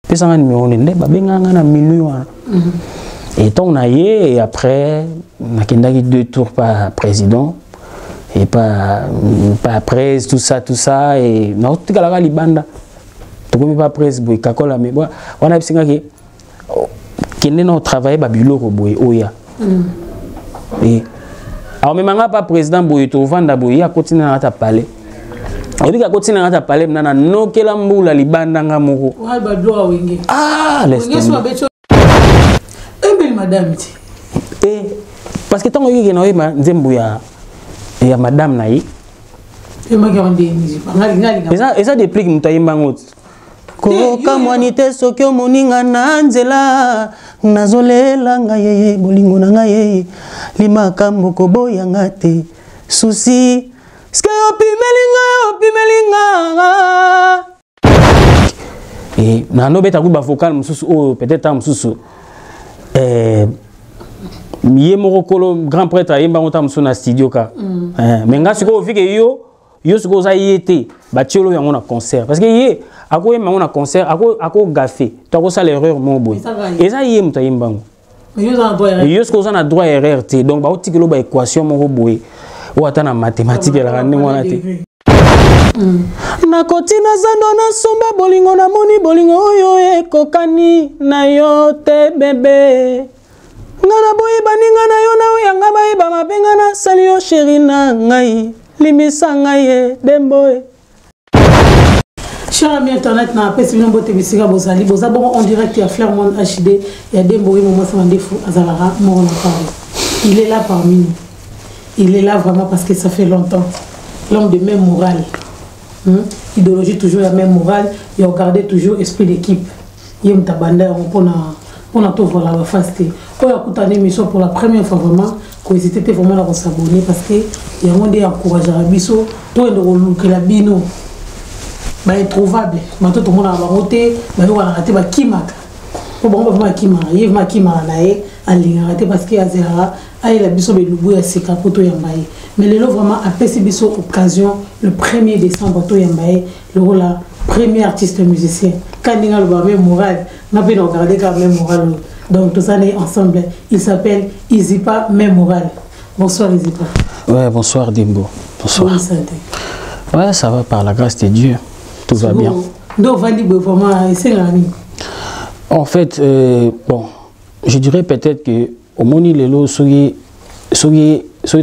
pesa nga numéro nende ba benga nga na minuit wana et ton na yé et après na kendaki 2 tours par président et pas après tout ça et na tikala ka libanda to komi pas presse boy kakola mais wana bisinga ki kende no travailler ba biloko boy oya et alors même pas président boy to vanda boy ya continue na ta parler on dit qu'à continuer à parler nana no kela mbula libanda nga moko wa ba doa wenge laisse madame parce que tant que na yema nzembu ya madame na yi et ma grande et ça déplique mutayimba ngoti ko kamwanite sokyo moninga na nzela nazolela ngaye bolingo na ngaye limaka moko boya ngate souci ske opimelinga et na no beta ku ba vocal mususu o peut-être mususu yé mokolo grand prêtre ayemba ngota mususu na studio ka mais nga siko ofike yo siko za yete ba tiolo yango na concert parce que yé ako yemba ngona concert ako gafé to ko sala erreur mo boy et ça yé muta yemba ngo yo siko za na droit erreur te donc ba otikelo ba équation mo boy ou atana mathématique la rande ngona te na kotina zando na somba bolingo na moni bolingo oyo ekokani na yo te bébé ngana boyi baninga na yo na oyanga bayiba mabenga na sali yo chéri na ngai limisa ngai demboe. Cher ami internet na pesi bino bote bisika bozali boza bon en direct à Fleur-Monde HD ya demboe momo sa ndefu azalara moro na parole. Il est là parmi nous. Il est là vraiment parce que ça fait longtemps. L'homme de même morale. Idéologie toujours la même morale. Il a gardé toujours esprit d'équipe. Il y a un tabanda pour tout voilà la faste. Quand il a une émission pour la première fois vraiment, quand il était vraiment à s'abonner parce que il y a un des encourager à biso, tout est de la bino. Bah introuvable. Maintenant tout le monde a voté, bah on a raté bah kimaka. Pour bon vraiment kimaka, il y a kimaka nae, ali raté parce que azera aïe la biso belubu ya seka poto yambaye. Mais le lot vraiment a passé biso occasion le 1er décembre poto yambaye, le rôle la premier artiste musicien. Quand il a le même moral, n'a pas regardé quand même moral. Donc tout ça est ensemble. Il s'appelle Izipa Mémoral. Bonsoir Izipa. Ouais, bonsoir Dembo. Bonsoir. Oui, santé. Ouais, ça va par la grâce de Dieu. Tout va bien. Donc vraiment c'est en fait, bon, je dirais peut-être que au moni lelo soye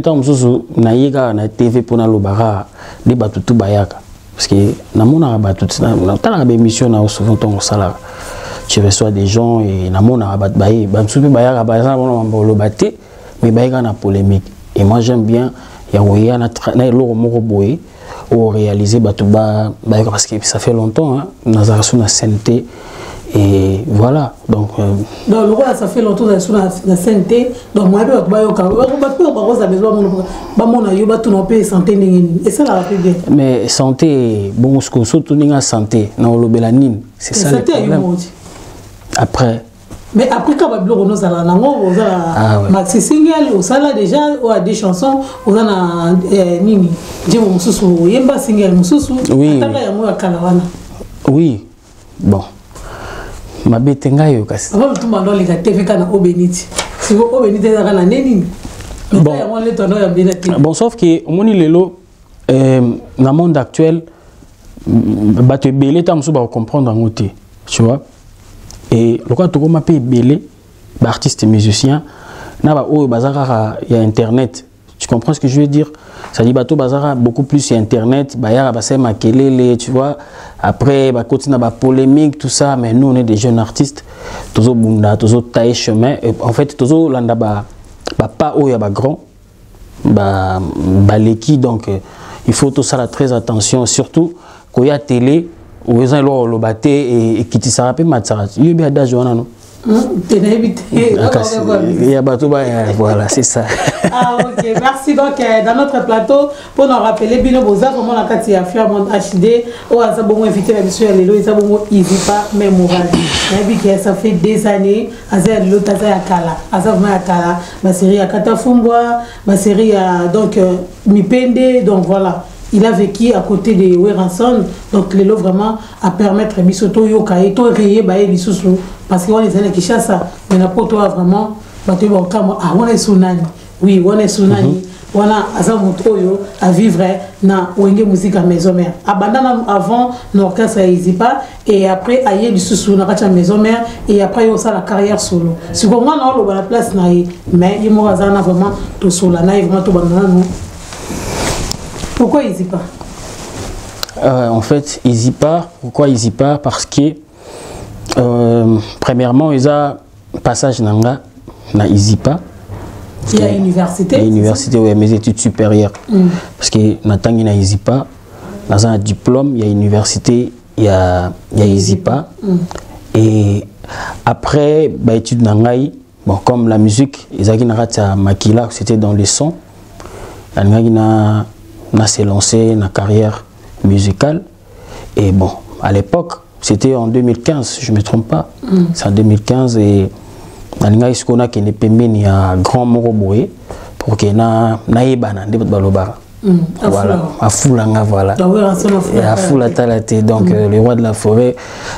tam susu na yega na TV pour na lobara de batutu bayaka parce que na mona batutu na tala ba émission na souvent ton salaire tu reçois des gens et na mona bat baye ba susu bayaka ba ça mona mbolo baté mais bayaka na polémique et moi j'aime bien ya woya na loro moko boye ou réaliser batuba bayaka parce que ça fait longtemps hein na zaration na santé. Et voilà, donc... Donc, le roi, ça fait longtemps sur la santé. Donc, moi, je vais santé. Et ça, la bien. Mais santé, bon, ce qu'on surtout la santé, non, le bélanine, c'est ça le problème. Après... Mais après, quand on a maxi single, on a déjà des chansons, on a Nini, Yemba single, oui. Oui, bon. Ma betenga yo kasi. Avant tout mandon les TV kana obeniti. Si vous obeniti za kana neni. Bon sauf que moni lelo dans monde actuel ba te belé tam so ba comprendre en côté, tu vois. Et le quoi to ko mapé belé ba artiste musicien na ba o bazaka ya internet. Tu comprends ce que je veux dire? Ça dit bateau bazara beaucoup plus sur internet, bayara basé makelele, tu vois. Après ba continue ba polémique tout ça, mais nous on est des jeunes artistes. Tozo bunda, tozo tailler chemin. Et en fait tozo landa ba pas o ya ba grand, ba leki donc il faut tout ça là très attention surtout quand il y a télé où ils ont le baté et qui te s'arrête matsara. Il y a bien d'ajouana non. Voilà, c'est ça. Ah, ok, merci. Donc, dans notre plateau, pour nous rappeler, Bino Boza, comment la carte a fait un monde HD, ou à Sabon invité la mission à l'élo, et Sabon Izipa Mémoral. Ça fait des années, à Zélo Taza Akala, à Savma Akala, ma série à Katafumboa, ma série à donc Mipende, donc voilà. il a vécu à côté de Weranson, donc les lots vraiment à permettre Bisoto Yokaï, to réé baé Bissousou, parce qu'on est allé Kishasa, mais n'a pas toi vraiment, bateau Bakamo, ah, on est Sunani, oui, on est Sunani, on a Azamotoyo à vivre na Wenge musique à maison mère. Abandonne avant l'orchestre à Izipa, et après aïe du Soussou na Kacha maison mère, et après il y a la carrière solo. Si vous avez la place, mais il y a vraiment tout solo, il y a vraiment tout bandana. Pourquoi Izipa? En fait, Izipa, pourquoi Izipa? Parce que, premièrement, il y a un passage na Izipa. Il y a une université. L'université, oui, mes études supérieures. Parce que Natangi na Izipa, dans un diplôme, il y a une université, il y a Izipa. Et après, bah, études nangai, bon, comme la musique, Izaki Narata Makila, c'était dans les sons. On s'est lancé dans la carrière musicale. Et bon, à l'époque, c'était en 2015, je ne me trompe pas. C'est en 2015 et on a eu un grand Moroboé pour que na ebana de baloba. Voilà, à Foulanga, voilà. Et à Foulatalate, donc le roi de la forêt,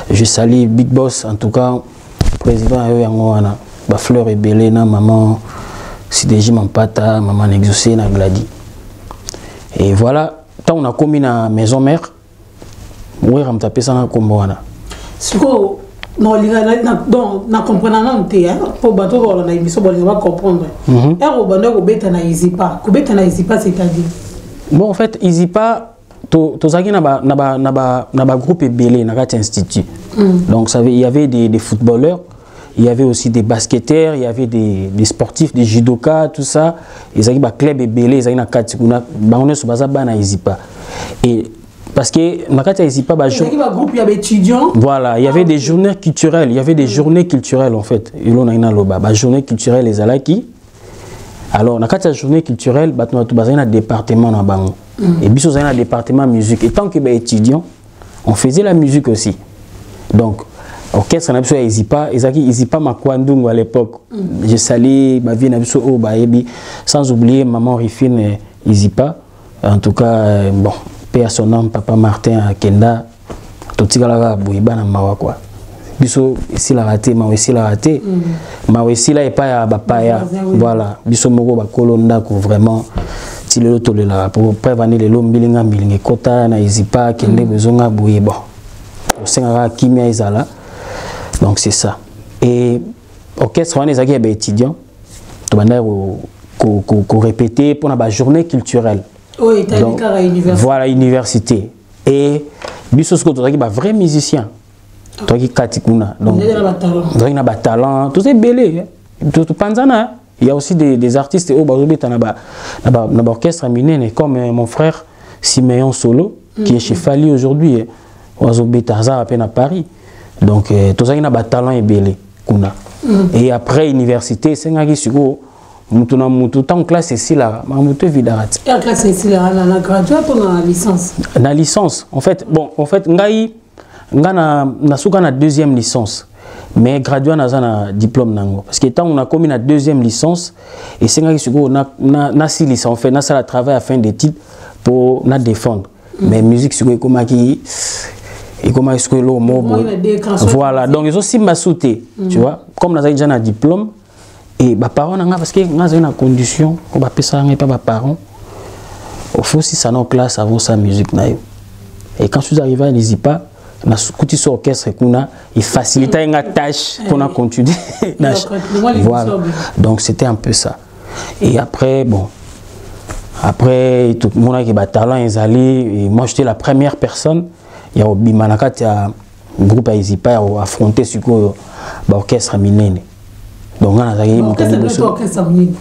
je salue Big Boss, en tout cas, président Yangoana, Fleur et Belena, maman Sidéji Mampata, maman Exaucé, na Gladi. Et voilà, tant on a commis la maison mère, oui, on a tapé ça dans le combo. Si vous ne comprenez pas, pour bateau, on a émission, on va comprendre. Et on va Izipa. C'est-à-dire? Bon, en fait, Izipa, Tozaki n'a groupe Belé, n'a pas institut. Donc, il y avait des footballeurs. Il y avait aussi des basketteurs, il y avait des sportifs, des judokas, tout ça. Ils avaient un club belé, ils avaient un katikuna, on est sur base Izipa. Et parce que dans Izipa, il y avait étudiants. Voilà, il y avait des journées culturelles, il y avait des journées culturelles en fait. Et là on a une loba, journée culturelle les alaki. Alors dans la journée culturelle, on a un département dans Bango. Et puis on a un département musique. Et tant que étudiant, on faisait la musique aussi. Donc orchestre na biso ya Izipa, Izipa Makwandungu à l'époque. Je salue ma vie na biso o baebi sans oublier maman Rifine Izipa. En tout cas bon, paix à son nom papa Martin Kenda. Totikala boiba na mawa quoi. Biso ici la raté, ma aussi la raté. Ma aussi là et pas ya bapaya. Voilà, biso moko ba kolonda ko vraiment ti le tolela pour prévenir les lombilinga milinga kota na Izipa Kende bezonga boye bon. Au sengara kimia izala. Donc c'est ça. Et orchestre, on est étudiants. Qu'on répétait pour la journée culturelle. Oui, donc, voilà, université. Et Bissos Koto, un vrai musicien. Donc, il a talent. Tout c'est belé. Il y a aussi des artistes dans l'orchestre comme mon frère Siméon Solo, qui est chez Fali aujourd'hui. À peine à Paris. Donc, tout ça, il y a un talent et belé. Et après, université, c'est un peu en classe ici, là, je suis en classe ici, là, on a gradué ou on a licence? La licence, en fait, bon, en fait, on a une deuxième licence. Mais gradué, on a un diplôme. Parce que tant on a commis la deuxième licence, et c'est un peu 6 licences. En fait, on a un travail à fin d'études pour nous défendre. Mais musique, c'est comme qui. Et comment est-ce que l'eau voilà, donc ils ont aussi m'assouté, tu vois, comme nous avons déjà un diplôme, et mes parents, parce que nous avons une condition, on va ça pas mes parents, il faut aussi ça dans classe avant sa musique. Et quand je suis arrivé à l'Izipa, on a écouté ce orchestre, il facilitait une tâche qu'on a continué. Voilà, donc c'était un peu ça. Et après, bon, après tout le monde a des talents, ils allaient, et moi j'étais la première personne. Il y a un groupe à Izipa a affronté ce l'orchestre minene. Donc, on a orchestre minene.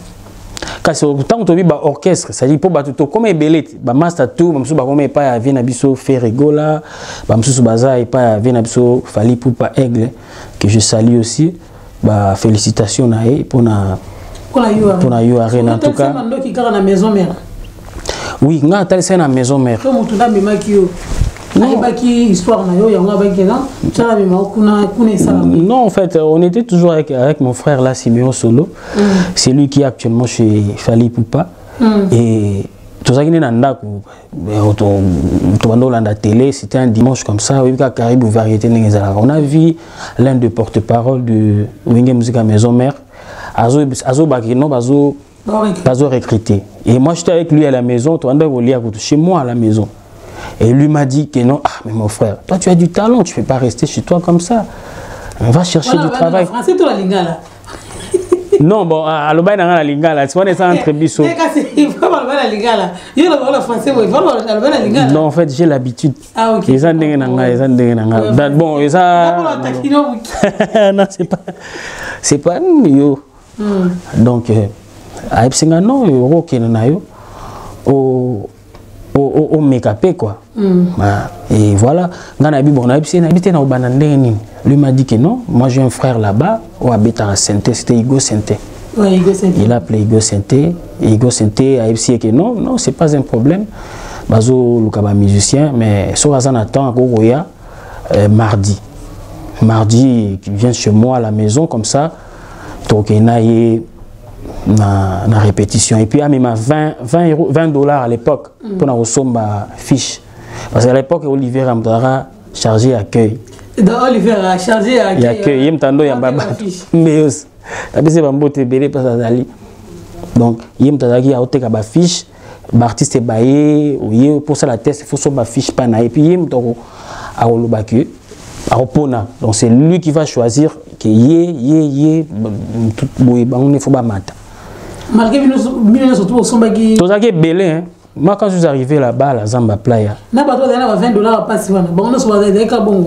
Quand on dit orchestre, ça dit pour tout comme belé, master tout, même si on a pas vient abisso Ferregola, même si baza et pas vient abisso Fali Poupa Aigle que je salue aussi. Bah félicitations à eux pour na arena en tout cas. Oui, on a tellement na maison mère. Non, en fait, on était toujours avec mon frère là, Siméon Solo. C'est lui qui est actuellement chez Fali Poupa. Et tozaki na ndako to la télé, c'était un dimanche comme ça, oui, Caribou variété on a vu l'un des porte-parole de Wenge Musique Maison Mère azo bakino bazo recruter. Et moi j'étais avec lui à la maison, chez moi à la maison. Et lui m'a dit que non, mais mon frère, toi tu as du talent, tu ne peux pas rester chez toi comme ça. On va chercher du travail. Français, toi, la lingala. Non, bon, à l'obay dans la lingala, tu vois, c'est entre biseaux. Non, en fait, j'ai l'habitude. Ah, ok. Bon, non, c'est pas yo. Donc, à Epsinga, non, euro qui n'a yo. Au make-up quoi. Et voilà, lui m'a dit que non, moi j'ai un frère là-bas au Abeta Santé, c'était Igo Santé. Ouais, Igo Santé. Il a appelé Igo Santé, et Igo Santé a dit que non, non, c'est pas un problème. Bazo Lukaba musicien, mais sur Azan attend mardi. Mardi, il vient chez moi à la maison comme ça, donc il a na répétition. Et puis, il m'a 20 dollars à l'époque pour nous recevoir fiche. Parce qu'à l'époque, Olivier Ramdara chargé accueil. Donc, Olivier a chargé accueil. Il m'a dit mais c'est un beau tébélé parce que donc, il m'a dit qu'il y a fiche. L'artiste est baillé, pour ça la test, il faut que fiche pas. Et puis, il m'a dit donc, c'est lui qui va choisir que on ne faut pas mater. Malgré que nous sommes tous belé, hein. Moi quand je suis arrivé là-bas à la Zamba Playa,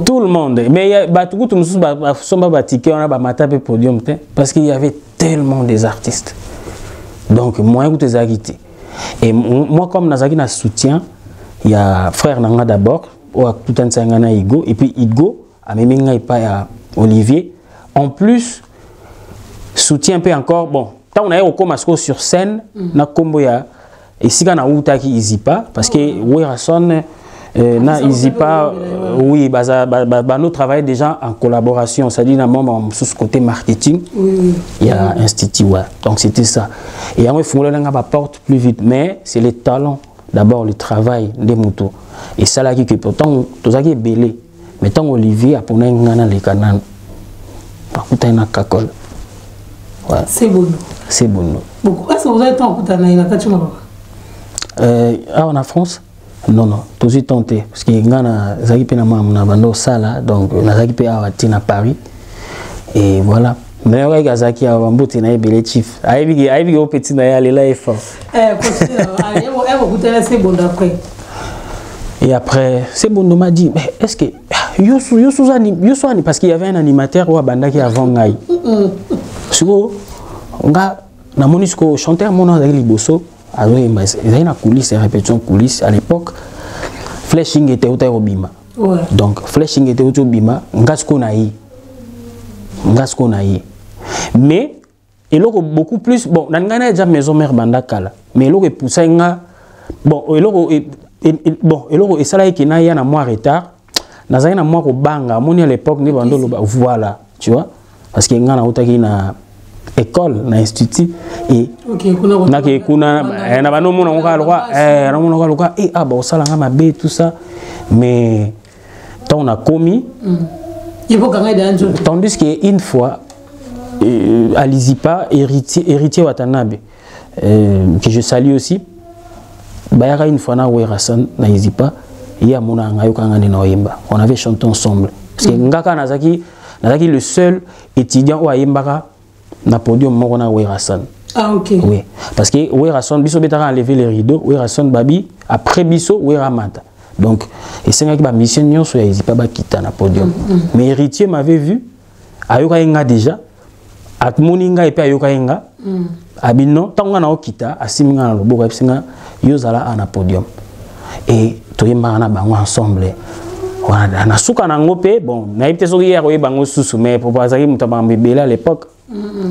tout le monde, mais il y a podium parce qu'il y avait tellement des artistes. Donc moi et moi comme Nazaki na soutien, il y a frère Nanga d'abord, Igo, et puis Igo a même pas Olivier. En plus soutien un peu encore bon. Tant on a eu au sur scène, na komboya ici quand on a eu Izipa parce que Werason na Izipa oui nous travaillons déjà en collaboration, c'est-à-dire sur ce côté marketing il y a institut donc c'était ça et on faut la porte plus vite mais c'est les talents d'abord le travail des motos et ça là qui pourtant tout ça qui est belé mais tant Olivier a pour ngana les canaux par contre na kakol. C'est bon. C'est bon. Pourquoi est-ce que vous avez tant en France? Non, non. Tout de suite tenté. Parce que donc à Paris. Et voilà. Mais on a Zaki à Wambote na belé chief. Aïe au petit na aller là fort. Et après, c'est bon, on m'a dit, mais est-ce que Youssouzani, parce qu'il y avait un animateur ou Banda qui avant Ngaï. On a un chanteur, mon nom est Liboso. Il y a une coulisse, une répétition coulisse. À l'époque, Flashing était au Bima. Donc, Flashing était au Bima. On a ce qu'on a eu. Mais, il y a beaucoup plus. Bon, on a déjà maison mère Banda Kala. Mais il y a poussé. Bon, et ça là qui n'a rien à moi retard. N'a rien à moi au banga. Mon à l'époque, voilà, tu vois. Parce qu'il y a une école, un institut et tout ça mais on a commis tandis qu'une fois à l'Izipa héritier Watanabe que je salue aussi bayara une fois na Werason na Izipa ya mona ngayoka ngani na oyemba on avait chanté ensemble parce que ngaka nazaki le seul étudiant au Ayembara na podium Morona Werason. Ah ok. Oui, parce que Werason biso betara enlever les rideaux, Werason babi après biso Weramata. Donc et c'est nga mission nyonso ya Izipa ba kita na podium. Mais héritier m'avait vu ayoka nga déjà at moninga et puis ayoka nga. Abino tanga na okita asiminga na loboko episinga yozala na podium. Et toyemba na bango ensemble. Voilà, na suka na ngope bon, na ipte so hier oye bango susu mais pour pas ça mutaba mbele à l'époque.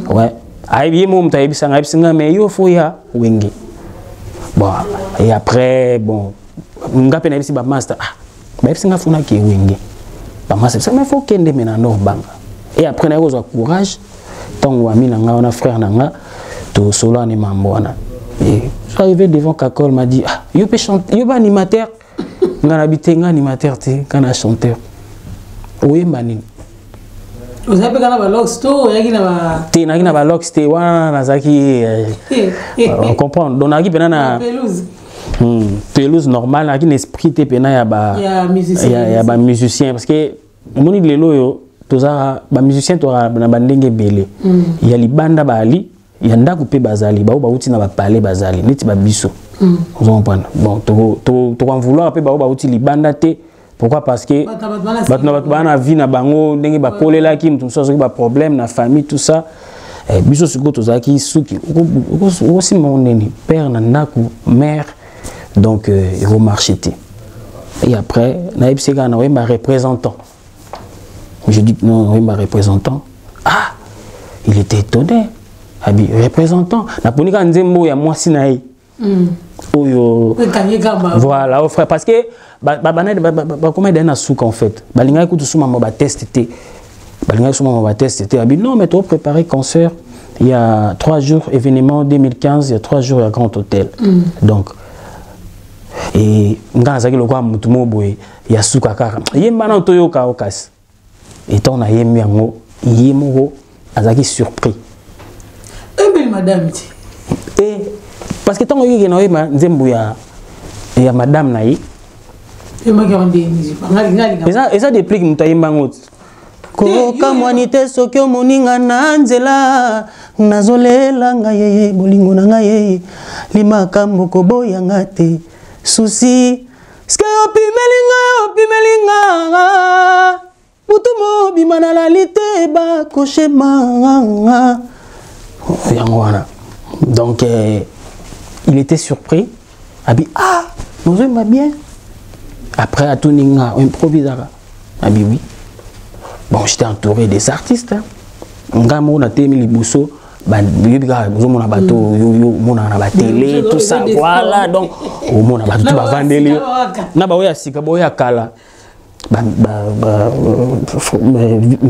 Ouais. Aïe mon taïbi sanga mais yo faut ya wenge. Bon et après bon ngape na bisi ba master ba singa funa ki wenge. Ba master ça mais faut kende mena no banga. Et après na yo courage tant wa mi na nga na frère na nga to solo ni mambo wana. Et je suis arrivé devant Kakol m'a dit yo peut chanter yo ba animateur ngana bitenga animateur te kana chanteur oyemba nini vous avez quand même l'oxto yaki na ba te na ba loxte wana nazaki on comprend donc naki pena na pelouse normal naki na esprit te pena ya ba musicien parce que moni lelo yo toza ba musicien to na bandenge belé ya libanda bali ya ndako pe bazali ba uti na ba palais bazali neti ba biso vous comprenez bon to en vouloir pe ba uti libanda te. Pourquoi? Parce que bana vie na bango ndenge ba kolela ki mutu so ba problème na famille tout ça biso siko tozaki suki aussi mon neni père na ndako mère donc il va marcher et après na ipseka na wemba représentant je dis non wemba représentant ah il était étonné abi représentant na ponika nzembo ya mwasi na ye oyo voilà frère parce que comment il a souk en fait balinga écoute sous maman ba tester balinga sous maman ba tester non mais tu préparer concert il y a 3 jours événement 2015 il y a 3 jours à Grand Hôtel donc et ngana zaki lokwa mutu moboye ya suka kaka yemba na toyoka okasi et on a yemi yango yemoko azaki surpris belle madame et parce que tant que na yema nzembu ya madame na yi eza déplique mutu ayemba ngo koka mwani te soki omoninga na nzela nazolela ngai yeye bolingo na ngai yeye limakambo koboyanga te susi ske opimelinga mutu mobima na lali te bakoshema yango wana donc il était surpris abi ah nozemba bien après à tout ninga improvisera abi oui bon j'étais entouré des artistes ngamo na temi libuso ba bibika zomona bato yo mona na ba télé tout ça voilà donc au mona bato tu ba vandeli na ba oya sika ba oya kala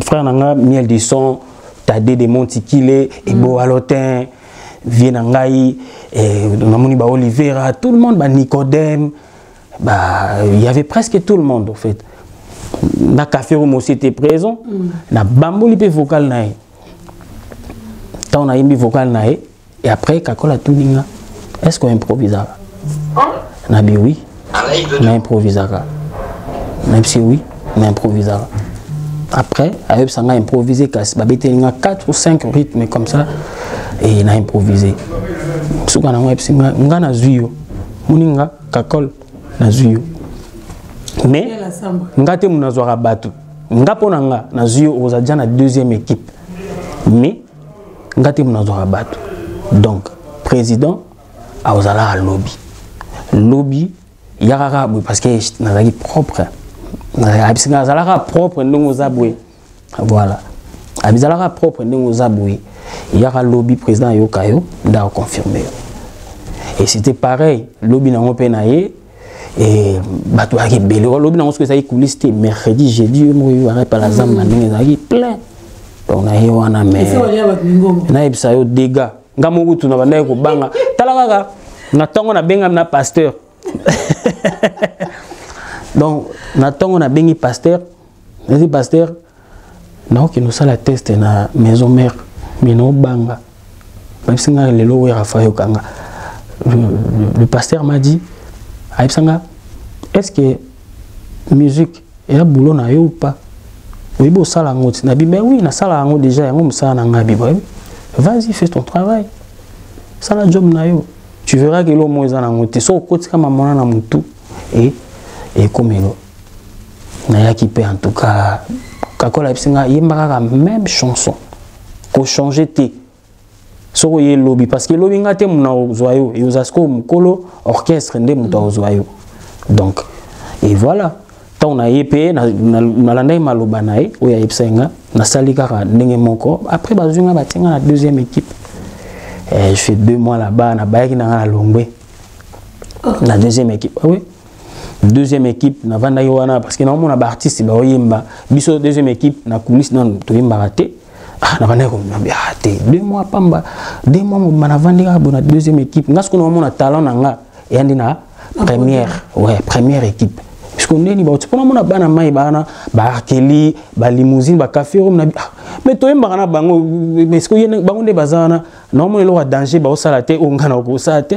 frère nanga miel du son Tadé de Montikile et Boalotin Vienangai et namoni ba Olivera tout le monde ba Nicodème il y avait presque tout le monde en fait. Na café room aussi était présent. Na bamboli pe vocal nae. Tant on a mis vocal nae et après kakola tuninga. Est-ce qu'on improvisera? Na bi oui. Na improvisera. Même si oui, na improvisera. Après, avec ça on a improvisé kasi ba betelinga 4 ou 5 rythmes comme ça et na improvisé. Suka na ngwa ngana zuyo. Muninga kakol na zuyo. Mais ngate munazwara bato ngapona nga na zuyo ozadia na deuxième équipe mais ngate munazwara bato donc président a ozala lobby yarara parce que nazaki propre nazalaka propre ndongo zabwe voilà abizalaka propre ndongo zabwe yara lobby président yokayo nda confirmer et c'était pareil lobby na ngopenaye et bato aki belé lobi na ngosko ezaki coulisse mercredi jeudi mo yara par la zamba ndenge ezaki plein donc na yo wana mais na ebisa yo dégâts ngamo kutu na banda ko banga tala kaka na tongo na benga na pasteur donc na tongo na bengi pasteur les pasteur na ki nous sala test na maison mère mino banga même singa lelo we rafayo kanga le pasteur m'a dit est-ce que musique et la boulot na yo ou pas? Oui, bon, ça la ngoti. Na bibe oui, na ça la ngoti déjà, yango ça na ngabi. Vas-y, fais ton travail. Ça la job na yo. Tu verras que l'homme est en ngoti. So koti kama mona na mutu et comme elo. Na ya qui peut en tout cas kakola ipsinga yembaka la même chanson. Ko changer té. Soko ye lobby parce que lobby ngate muna ozoyo et ozasko mukolo orchestre nde muta ozoyo donc et voilà tant on a yepé na landa maloba nae oya yepsenga na salika ka ndenge moko après bazunga batenga na deuxième équipe et je fais 2 mois là-bas na bayaki na longwe la deuxième équipe oui deuxième équipe na vanda yoana parce que na mona ba artiste ba oyemba biso deuxième équipe na coulisse non to yemba raté. Ah, na bana ko mbia te 2 mois pamba 2 mois mana vandika bona deuxième équipe ngasko na mona talent nanga yandi na première équipe. Parce qu'on est ni tu prends bana mai bana ba keli ba limousine ba café room mais toi mbana bango mais ce que yene bango de bazana normalement le danger ba osala te ongana ko sa te.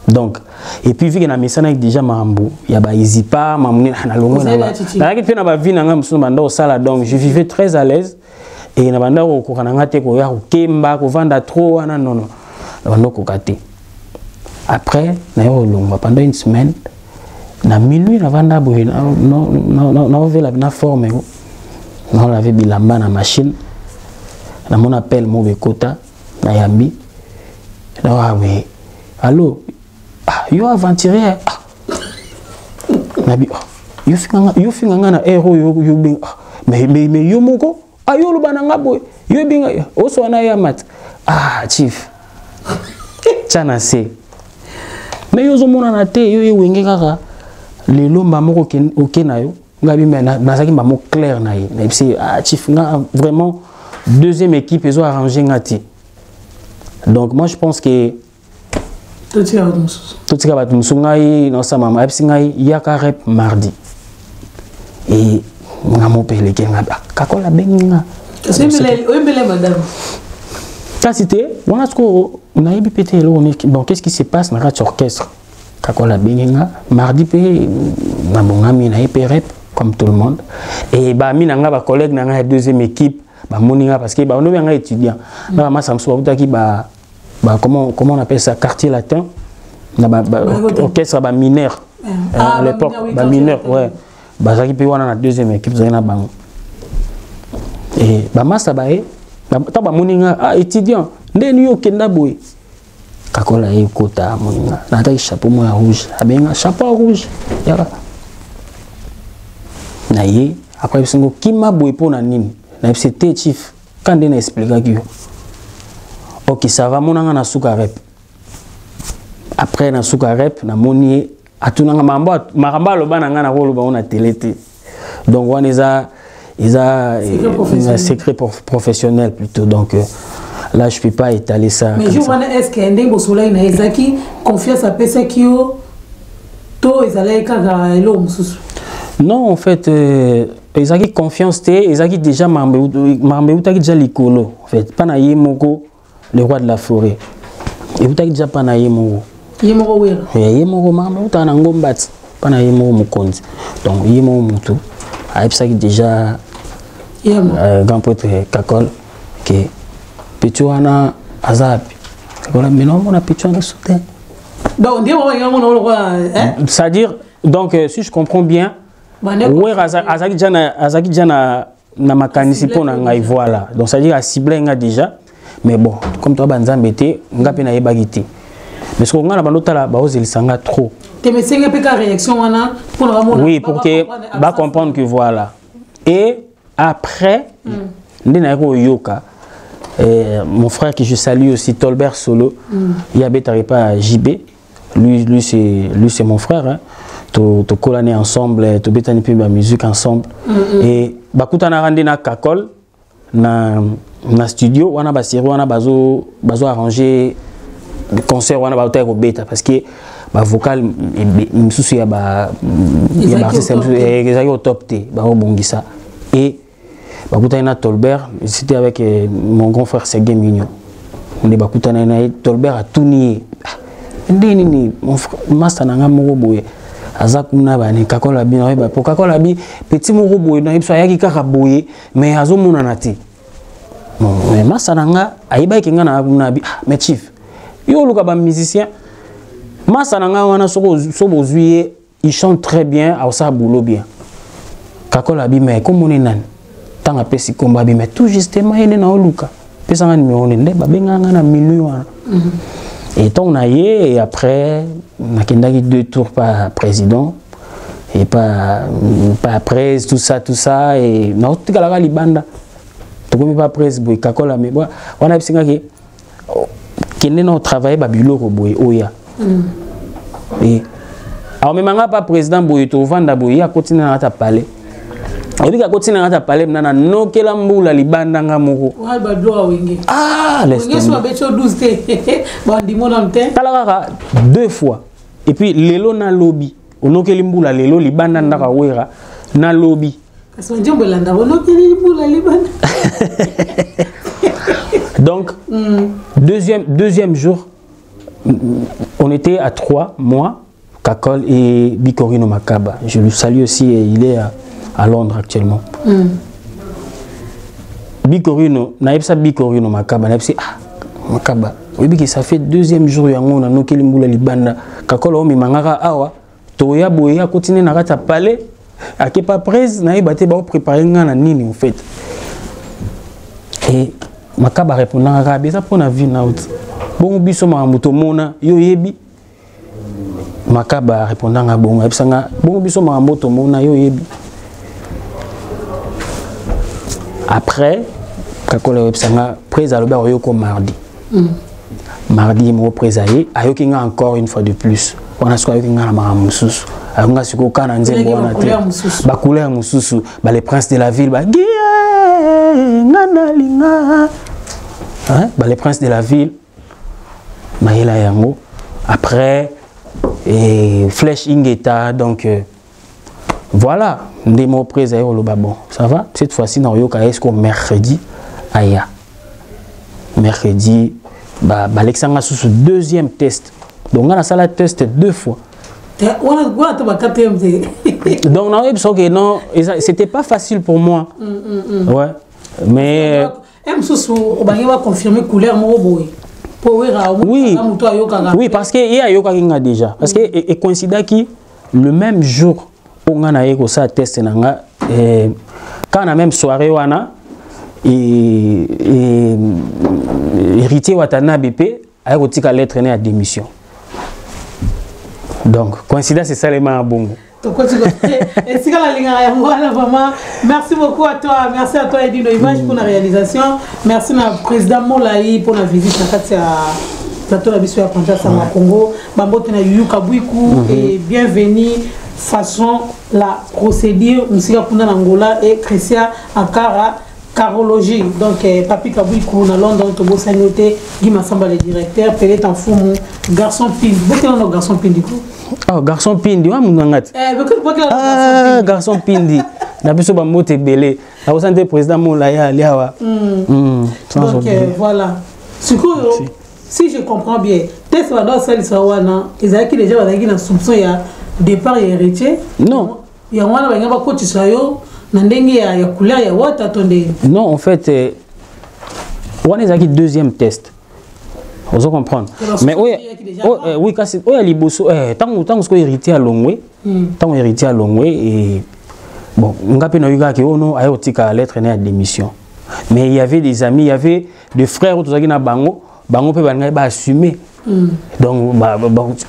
Donc et puis vu que na misana déjà mambo ya ba izipa mamuni na longo na ba ki na ba vie na ngam suma ndo sala donc je vivais très à l'aise et na banda ko kana te ko ya ko kemba ko vanda trop ana non non ko kate. Après na yo longo pendant une semaine na minuit na vanda boy na vu la forme on avait bilamba na machine na mon appel mo bekota na yambi na oui allô yo aventurier nabi yo finga na héros yo bing mais yo moko yo lo bananga boy yo binga o so na ya mat chief chana se mais yo zo mona na te yo wenge kaka lelo mamo ko na yo ngabi mena nazaki mamo clair na ye na bisi chief nga vraiment deuxième équipe ils ont arrangé ngati. Donc moi je pense que tout ce va tout ngai non ça mama bisi ngai yaka rep mardi et ngamo pele ke ngabi kakola benga c'est madame ça c'était on a ce qu'on a eu pété bon qu'est-ce qui se passe dans notre orchestre kakola benga mardi pe na bongami na rep comme tout le monde et ba minanga ba collègue na deuxième équipe ba moninga parce que ba on est étudiant na ma samso utaki ba comment on appelle ça quartier latin na ba orchestre ba mineur à l'époque ba mineur ouais ba zaki pe wana na deuxième équipe zana bango et ba massa ba ta ba moninga étudiant ndeni yo kenda boy kakola e kota moninga na ta chapeau mo rouge abenga chapeau rouge yaka na ye après bisingo kima boy pona nini na c'était chief quand on expliquer que OK ça va monanga na suka rep après na suka rep na moni atunanga maramba lo bana ngana ko lo ba on a télé donc on est un secret professionnel plutôt donc là je peux pas étaler ça mais je vois est-ce que ndembo soleil na ezaki confiance à pesa kio to ezalai kaka elo mususu. Non en fait ils ont confiance ils ont déjà marmé déjà likolo en fait pas na yemoko le roi de la forêt et vous déjà pas na yemoko yemoko marmé uta na ngombat pas na yemoko mukonzi donc yemoko mutu a ça déjà grand poète kakol que petuana azapi kakol mais non on a petuana soutien donc c'est-à-dire donc si je comprends bien ouais azaki jana na makanisi pona ngai voilà donc ça veut dire à cibler nga déjà mais bon comme toi banzambe te nga pe na yebagiti mais ce qu'on a na bandota la ba ozelisanga trop te mais c'est nga réaction wana pour oui pour que ba comprendre que voilà et après ndina ko yoka mon frère que je salue aussi Tolbert Solo il y avait pas JB lui c'est mon frère hein. To collaner ensemble, to betani puis la musique ensemble. Et bakuta na randi na kakol na studio, wana ba série wana bazo arranger le concert wana ba ko beta parce que ba vocal msusu ya ba artiste exactement au top T ba bongisa et bakuta na Tolbert c'était avec mon grand frère Sergei Mignon. On est bakuta na Tolbert a tout nié. Ndini mon frère master na ngamo boye azakuna bani kakola bi na ba pour kakola bi petit moko boye na biso ayaki kaka boye mais azomona na te mais masananga ayiba kinga na kuna bi mais chief yo luka ba musicien masananga wana sobo zuye il chante très bien au sa boulot bien kakola bi mais comme on est nan tanga pesi komba bi mais tout justement ene na luka pesa ngani me onende ba benga na million et on a et après on a 2 tours par président et pas après tout ça et non tout la libanda to comme pas presse boy kakola mais on a besoin que kende no travail ba biloko boy oya et alors même pas président boy to vanda boy ya continue na ta parler et ka continue na ta parler na no kela mbula libanda ngamoko wa ba doa wingi laisse wingi so becho 12 te ba ndimo na mte talaka 2 fois et puis lelo na lobby onokeli mbula lelo libanda ndaka wera na lobby donc deuxième jour on était à 3 mois Kakol et Bikorino Makaba. Je le salue aussi, il est à Londres actuellement. Bikorino, naïbsa Bikorino Makaba, naïbsa Makaba. Oui, que ça fait deuxième jour yango na no kelimboula libanda. Kakol omi mangaka awa, toya boya continue na rata palais. Ake pas prise, naïbate ba préparer ngana nini en fait. Et Makaba répondant à ça pour na vie na out. Bon biso ma moto mona yo yebi. Makaba répondant à bon ebsanga bon biso ma moto mona yo yebi. Après Kakola ebsanga prise à l'obert yo ko mardi. Mardi mo présaillé ayoki nga encore une fois de plus. On a soki nga na maramususu. Ayonga siko kana nzembo wana te. Ba couleur mususu, ba les princes de la ville ba ngana linga. Hein? Ba les princes de la ville. Maïla yango. Après et Flèche Ingeta, donc voilà, des mots présents au bon. Ça va? Cette fois-ci, dans Yoka, est-ce qu'on mercredi, aya. Mercredi, Alexandre sous ce deuxième test. Donc on a ça la test 2 fois. Donc non, c'était pas facile pour moi. Ouais, mais. Oui, oui, parce qu'il y a Yoka Kinga déjà. Parce que et coïncide qui le même jour où on a eu ça test nanga quand on a même soirée wana et héritier Watana BP a eu la lettre à démission. Donc coïncidence c'est ça les mains à bongo. Merci beaucoup à toi, merci à toi Edino Image pour la réalisation, merci à président Molaï pour la visite à plateau de la Princesse à Congo, Bambote na Yuka Bouikou et bienvenue façon la procédure Monsieur Kunda Angola et Christian Akara carologie donc Papi Kabouikou na Londres Tobo Sanyoté Guy Massamba le directeur Pelé Tanfoumou garçon Pindi beaucoup de garçon Pindi coup. Oh, garçon Pindi, garçon Pindi. Na biso ba moté belé. La santé président Moulaya Aliawa. Donc voilà. Si je comprends bien, test va dans celle sawana, ils ont qui déjà avec une soupçon ya départ et héritier. Non. Il y a un ba ko tisayo na ndenge ya couleur ya wata tonde. Non, en fait on est avec deuxième test. Vous comprenez? Mais oui, quand c'est liboso, tant que héritier à Longwe, tant héritier à Longwe et bon, on a pu nous dire que on a eu la lettre de démission. Mais il y avait des amis, il y avait des frères tout ça qui na bango peut pas assumer. Donc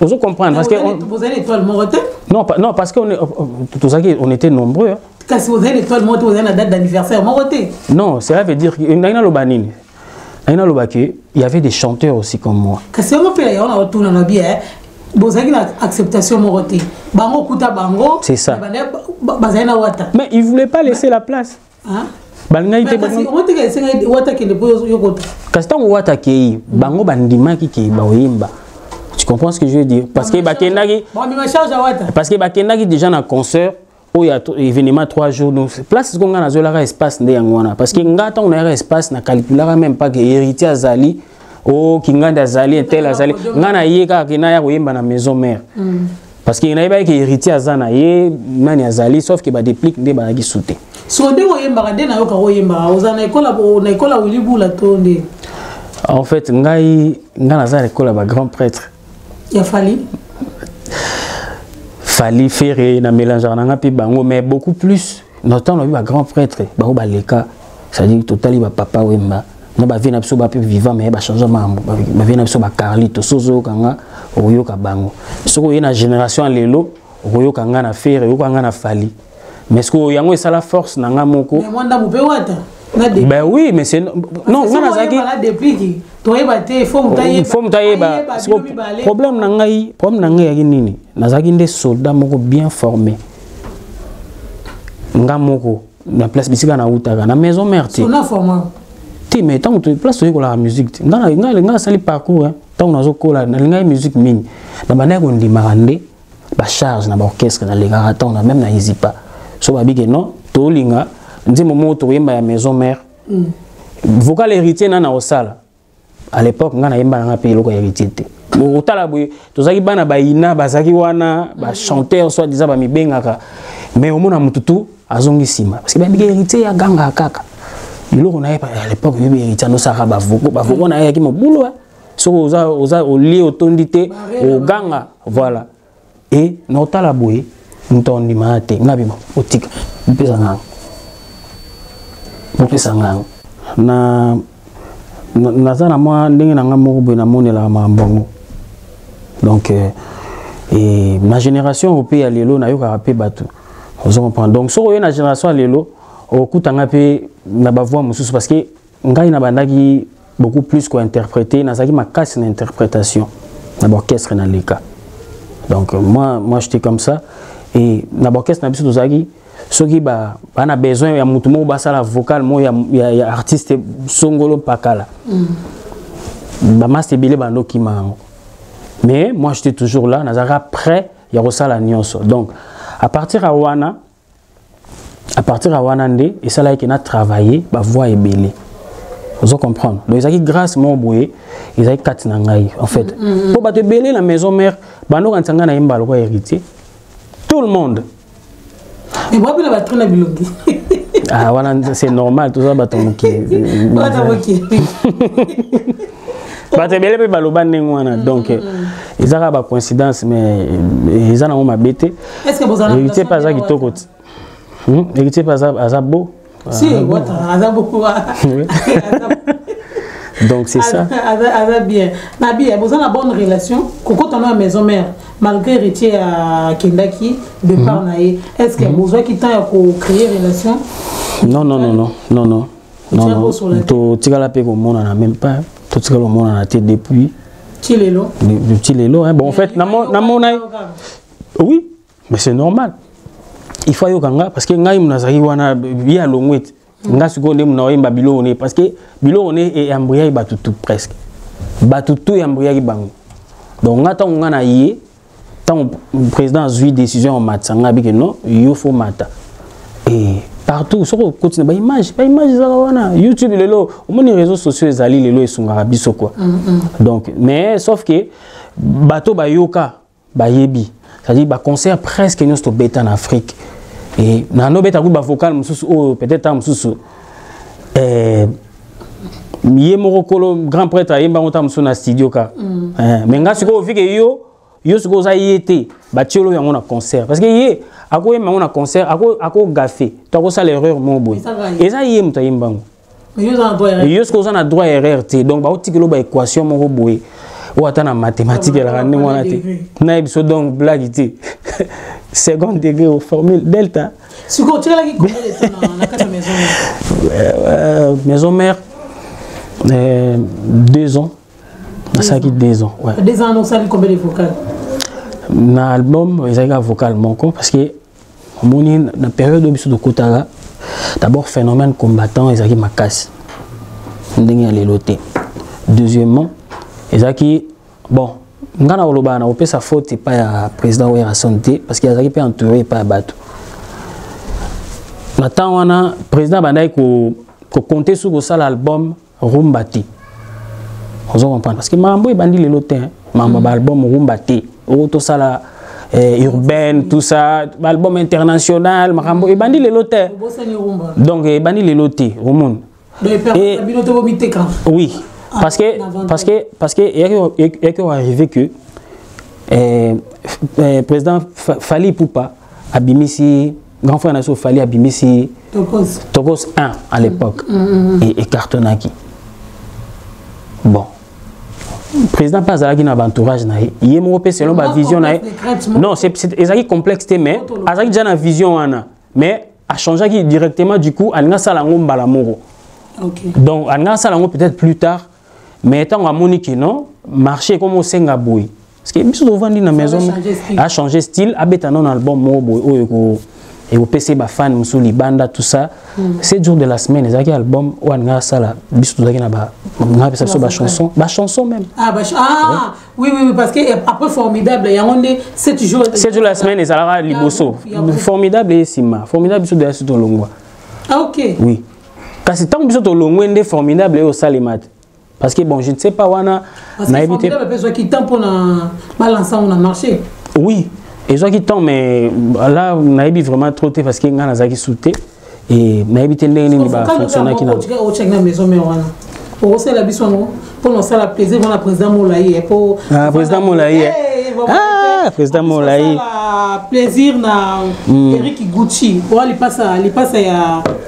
vous comprenez parce que vous avez l'étoile morte? Non, parce que tout ça on était nombreux. Quand vous avez l'étoile morte, vous avez la date d'anniversaire morte? Non, cela veut dire qu'il y a une banine. Il y avait des chanteurs aussi comme moi. Parce que acceptation morotée. Bango kuta bango. C'est ça. Mais ils ne voulaient pas laisser la place. Hein? Tu comprends ce que je veux dire? Parce que Bakendaki déjà dans le concert. Il y a événement 3 jours donc place qu'on a dans espace parce que ngata on a espace na calculer même pas que héritier azali o kinganda azali tel azali ngana yeka kina ya koyemba na maison mère parce que na ba que héritier azana ye nani azali sauf que ba déplique nde ba ki souté so de koyemba nde na yoka koyemba ozana école ulibula tonde en fait ngana za école ba grand prêtre il a fallu Fali Ferré, na mélange bango, mais beaucoup plus. Notamment, on a eu un grand prêtre, Leka, c'est-à-dire total, papa Wemba. On a vu un vivant, mais il a changé de maman. On a vu un Carlito, Sozo, Kanga, Oyoka Bango. Ce qu'on a une génération à l'élo, Oyoka Kanga na Ferré, Oyoka Kanga na Fali. Mais ce qu'on a c'est la force, Nanga Moko. Ben oui, mais c'est. Non, on a zaki. Problème nangai nini. Nazaki des soldats moko bien formés. Nga moko na place bisika na utaka na maison mère ti. Sona format. Ti mais tant que place to la musique. Nga sali parcours hein. Tant on a zo kola na nga musique mini. na bana ko ndimaka nde ba charge na ba orchestre na leka ata on a même na hésite pas so ba bige non to linga ndimo mo to yemba ya maison mère vocal héritier na osala à l'époque ngana yemba na pe loko héritier te otala boye tozaki bana ba ina bazaki wana ba chanteur soit disant ba mibengaka mais au mona mututu azongi sima parce que ba bige héritier ya ganga kaka loko na à l'époque bige héritier no saka ba voko na yaki mo boulot so oza olie otondité au ganga voilà et notala boye ntondi mate ngabi otika mpesa nganga mpesa nganga na na moi ndenge na nga moko boye na monela mambongo donc et ma génération au pays lelo na yoka pe bato vous comprenez donc so yo na génération lelo okutanga pe na ba voix mususu parce que ngai na bandaki beaucoup plus ko interpréter na zaki ma casse na interprétation na orchestre na leka donc moi j'étais comme ça et na orchestre na biso tozaki soki ba na besoin ya mutu mo ba sala vocal mo ya artiste songolo pakala ba master bile ba ndoki mango mais moi j'étais toujours là nazara prêt ya rosala nyonso donc à partir à wana nde et ça là qui na travailler ba voix et belé vous comprenez donc ils a grâce mon boye ils a quatre na ngai en fait pour ba te belé la maison mère ba no kantanga na yimba lo héritier tout le monde. Et moi, je vais la bilogi. Ah, voilà, c'est normal, tout ça, bah, ton qui. Donc, ils ont une coïncidence, mais ils ont une bête. Est-ce que vous avez héritier pas ça qui te coûte? Héritier pas ça à beau? Si, à beaucoup. Donc, c'est ça. Bien. Nabi, vous avez une bonne relation. Quand on a une maison mère, malgré héritier à Kendaki, de par naïe, est-ce que vous avez qui t'a créé une relation? Non. Tu as la paix au monde, on n'a même pas. Tout ce que le monde a été depuis. Chilelo. Chilelo, bon, en fait, oui, mais c'est normal. Il faut y aller parce que ngai munazaki wana bien longwet. Nga sukonde munaoyemba bilone parce que bilone et embrouillé batutu presque. Batutu embrouillé bango. Donc ngata ngana yé tant président a eu décision en matsanga bi que non, il faut mata. Et partout sur continue ba image za wana YouTube lelo au moins les réseaux sociaux ezali lelo esunga biso quoi. Donc mais sauf que bato ba yoka ba yebi. C'est-à-dire ba concert presque nous sto beta en Afrique. Et na no beta ku ba vocal mususu peut-être mususu yé morokolo grand prêtre yemba ngota mususu na studio ka. Mais nga siko vike yo siko za yete ba tiolo yango na concert parce que yé ako yemba ngona concert ako gafé to ko sala erreur mo boy et ça yé muta yembango mais yo siko za na droit erreur te donc ba otikelo ba équation mo boy ou attend en mathématiques la rande moi na biso donc blague te second degré au formule delta. Si vous tirez la qui combien de temps dans la maison mère? Maison mère 2 ans. Ça qui 2 ans. Ouais. 2 ans, on sait combien de vocales? Dans l'album, ils ont vocal manquant parce que dans la période où ils sont de Kotara, d'abord phénomène combattant, ils ont ma casse. Deuxièmement, ils ont bon. Ngana oloba na opesa faute pas ya président ou ya santé parce qu'il a été entouré par bateau. Maintenant wana président bandai ko compter sur ça l'album Rumbati. Vous comprenez parce que mambo bandi le lotin, mambo album Rumbati, auto sala urbaine tout ça, album international, mambo bandi le lotin. Donc bandi le lotin au monde. Et oui. Parce que il y a arrivé que président Fali Poupa Abimisi grand frère national Fali Abimisi Tokos 1 à l'époque et Cartonaki. Bon. Président pas à la entourage na y est selon ma vision na non c'est exactement complexe mais a déjà na vision ana mais a changé directement du coup alnga salango mbalamoro. Donc alnga salango peut-être plus tard. Mais tant à Monique non marché comme au Singapour parce que biso vendre na maison a changé style a beta non album mo boy et au PC ba fan musu libanda tout ça 7 jours de la semaine ezaki album ou nga sala biso tozaki na ba nga pesa so ba chanson même oui parce que après formidable il y a on 7 jours de la semaine ezalaka liboso formidable et sima formidable biso de surtout longwa OK oui kasi tant biso to longwa ndé formidable et au salimat parce que bon je ne sais pas wana na évité parce que qui temps pour na balancer on a marché oui et ça qui tombe mais là on a vraiment trop parce que ngana zaki souté et na évité ndenge ni ba fonctionner qui na au check na maison mais wana pour ça la biso pour nous ça la plaisir on a président Moulaye pour président Moulaye président Moulaye plaisir na Eric Gucci il passe à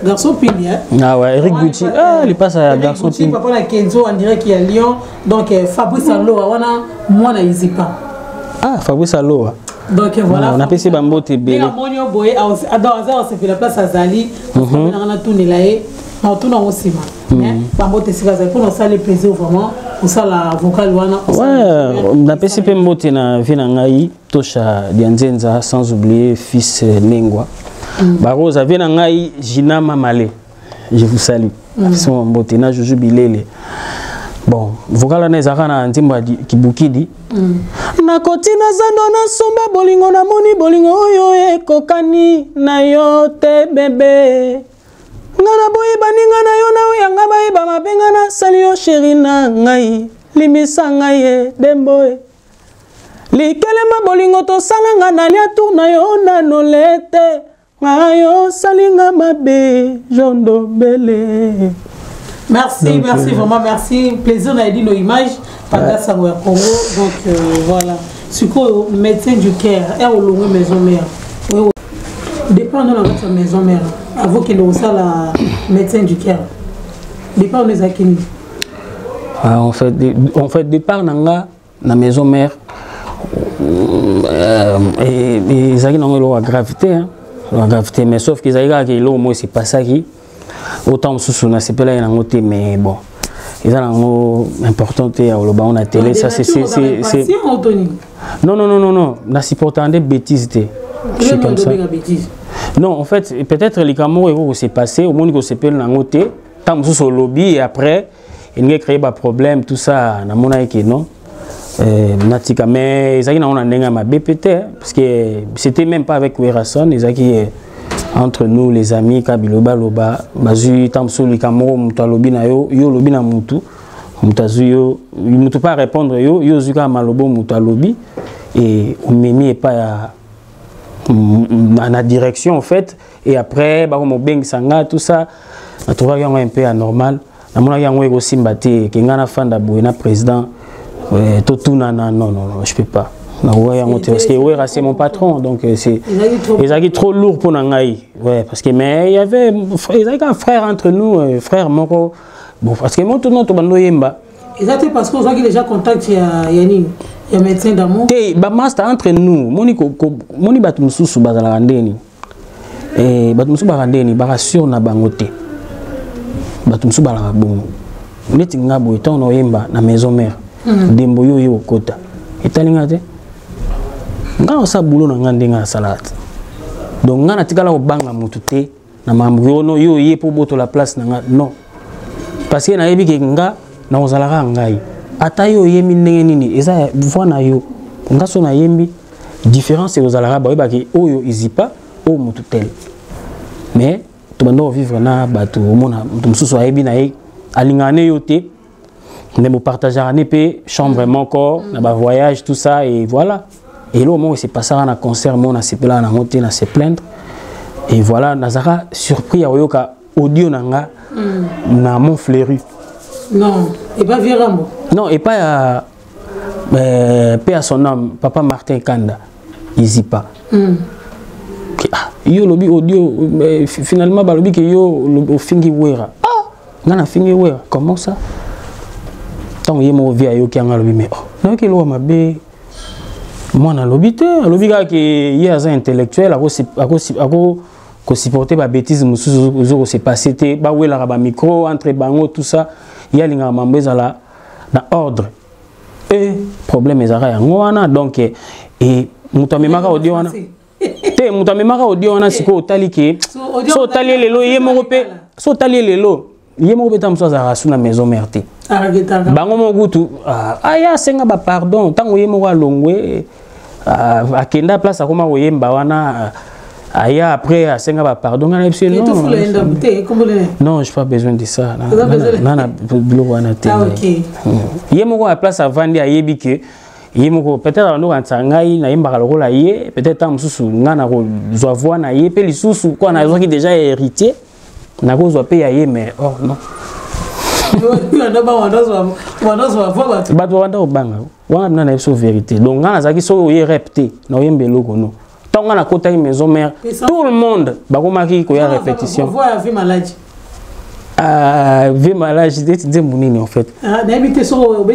garçon pini ouais Eric Gucci il passe à garçon pini papa la Kenzo on dirait qu'il y a Lyon donc Fabrice Allo wana moi na Izipa Fabrice Allo donc voilà on a passé bambo tebele monio boy dans se fait la place à Zali on a tourné là et on tourne aussi bambo te sika pour nous ça le plaisir vraiment pour ça la vocal wana on a passé bambo te na vina ngai tosha dianzenza sans oublier fils Nengwa Baroza vina ngai Jina Mamale je vous salue son bambo te na Juju Bilele. Bon, vocal na ezaka na ntimba kibukidi. Na kotina zando na somba bolingo na moni bolingo oyo ekokani na yo te bebe. Ngana boyi baninga na yo na oyanga bayiba mapenga na sali yo chéri na ngai. Limisa ngai e demboe. Likelema bolingo to salanga na lia tour na yo na nolete. Ngayo salinga mabe jondo bele. Merci, merci, vraiment merci. Plaisir d'aller dire nos images pendant ça au Congo. Donc voilà. C'est quoi médecin du cœur et au long maison mère. Dépend de notre maison mère. Avant qu'il ait ça la médecin du cœur. Dépend de Zakini. En fait départ dans la maison mère. Et Zakini ont la gravité, hein. La gravité, mais sauf qu'ils arrivent à qu'il au moins c'est pas ça qui. Autant sous na c'est pas là ngoté mais bon ils ont important et au on a télé ça c'est non na supportant des bêtises c'est comme ça non en fait peut-être les cameroun où c'est passé au monde que c'est pas na ngoté tant sous au lobby et après il a créé des problèmes tout ça na mona que non natika mais ils ont ndenga ma BPT parce que c'était même pas avec Werason ils qui entre nous les amis kabiloba loba bazu tamso likamoro mutu alobi na yo lobi na mutu mutazu yo mutu pas répondre yo zuka malobo mutu alobi et on memi pas à la direction en fait et après ba mo beng sanga tout ça na trouva yango un peu anormal na mona yango eko simbate ke ngana fanda boina président totuna non je peux pas. Parce que c'est mon patron, donc c'est trop lourd pour Nangaï. Ouais, parce que mais il y avait un frère entre nous, frère Moko. Bon, parce que moi tout le monde est yemba. Exactement parce qu'on a déjà contact il y a médecin d'amour. Té ba master entre nous, moni batumususu bazala randeni. Batumusu barandeni ba rassure na bangote. Batumusu bala bongo. Neti ngabo etant no yemba na maison mère. Dembo yo yo kota. Etalingate. Nga sa boulot na ngandenga salade donc nga natikala ko banga mutu te na mambo no yo ye po boto la place na non parce que na yebi ke nga na ozalaka ngai ata yo yemi ndenge nini eza vwana yo nga so na yembi différence ozalaka ba yeba ke oyo izipa o mutu tel mais to bando vivre na bato mona mutu mususu ayebi na ye alingane yo te ne mo partager ne pe chambre mon corps na ba voyage tout ça et voilà. Et là, au moment où c'est passé à un concert, on a se plaindre, on a se plaindre. Et voilà, Nazara surpris à Oyoka audio nanga na mon fleury. Non, et pas Viramo. Non, et pas paix à son nom, Papa Martin Kanda. Easy pas. Yo lobi audio finalement balobi que yo au fingi wera. Ah, ngana fingi wera. Comment ça? Tant yemo via yo ki anga lobi mais oh, non que lo mabe. Moi na lobité, lobiga que il y a un intellectuel à supporter ba bêtise musuzu se passer te ba wela ba micro entre bango tout ça il y a linga mambeza là na ordre et problème ezara yango wana donc et mutu amemaka audio wana te te muta memaka audio wana siko otali ke so otali lelo ye moko pe so otali lelo ye moko pe tamso za rasu na maison mère te bango moko tu aya senga ba pardon tango ye moko alongwe akenda place akoma koyemba wana aya après à senga ba pardon na epsi non non j'ai pas besoin de ça na bilo wana te ye moko à place avandi ayebi ke ye moko peut-être ndo kantangai na yemba lokola ye peut-être tam susu ngana ko zwa voix na ye pe lisusu ko na zo ki déjà héritier na ko zo pe ya ye mais oh non bato wanda obanga wana na epso vérité donc ngana zaki so ye repté na yembe loko no tant ngana kota ki maison mère tout le monde bakomaki ko ya répétition voix vie malade vie malade j'étais mbunini en fait d'habiter so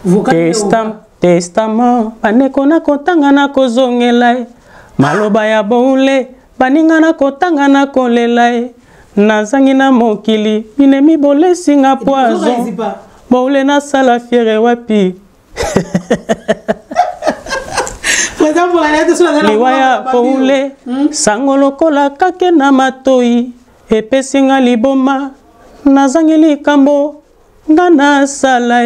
vocal testament baneko na kotanga na kozongela maloba ya boule baninga na kotanga na kolela nazangi na mokili minemi bolesinga poison boule na sala fiere wapi liwaya boule sango lokola kake na matoi epesinga liboma nazangi likambo nga na sala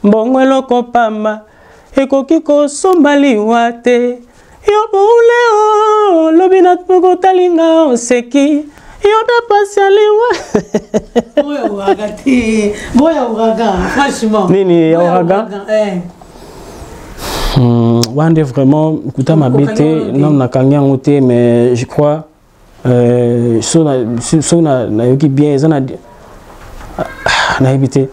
mbongo eloko pamba ekoki kosomba liwa te yo boule o lobi na kotalinga oseki yo da pasi aliwa boya uraga franchement nini ya uraga wande vraiment kuta mabete non nakangi yango te mais je crois so na yoki bien ezana na habité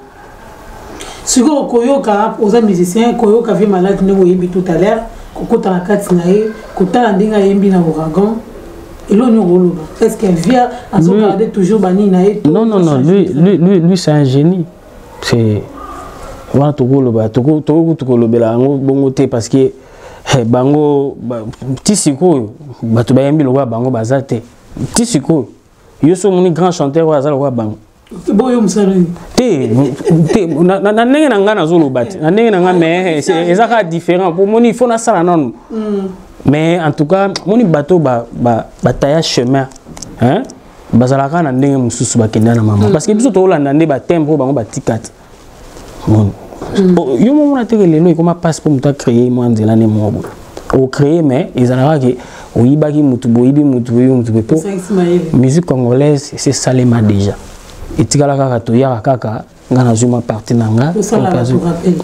siko koyoka aux musiciens koyoka vie malade ne boyebi tout à l'heure kokota na kati na ye kotala ndinga yembi na ouragan elo nyongoloba est-ce qu'elle vient à se garder toujours bani na ye non lui c'est un génie c'est wana tokoloba tokolobela yango bongo te parce que bango petit sikoyo bato bayembi lokwa bango baza te petit sikoyo yo so moni grand chanteur oyo aza lokwa bango boyo musarani te na ndenge na nga nazoloba te na ndenge na nga mais ezaka différent pour moni il faut na sala non mais en tout cas moni bato bataya chemin hein bazalaka na ndenge mususu bakenda na mama parce que biso tolanda nde ba tempo bango batikati yo mo na teke lelo ikoma passe pour muta créer moi nzela ne mo o créer mais ezalaka ke oyibaki mutu boyibi mutu pe musique congolaise c'est Salema déjà et tikala kaka to ya kaka ngana zuma parti nanga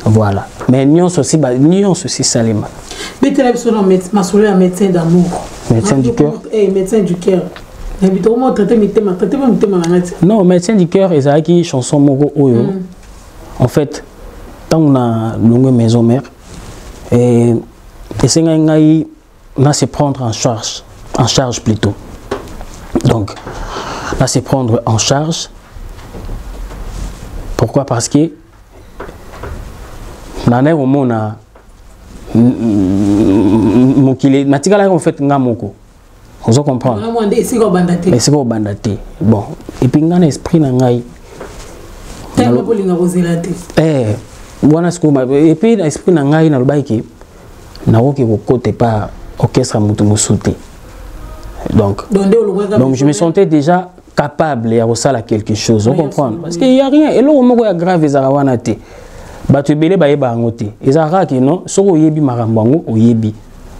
voilà mais nyonso si Salema betela biso na masolo médecin d'amour médecin du cœur médecin du cœur non médecin du cœur ezalaki chanson moko oyo en fait tant on a longue maison mère et c'est ngai na se prendre en charge plutôt donc là c'est prendre en charge. Pourquoi? Parce que nana au mona mokile natikala en fait ngamoko vous comprenez c'est ko bandate bon et puis ngana esprit na ngai tellement polinga bozelate wana sko et puis esprit na ngai na lobaiki na oki ko côté pas orchestre mutu musute donc je me sentais déjà capable de faire quelque chose, vous comprenez? Parce qu'il n'y a rien. Et là, on a grave les arawanate. Batu belé baye ba ngote. Les araki non, soko yebi marambango o yebi.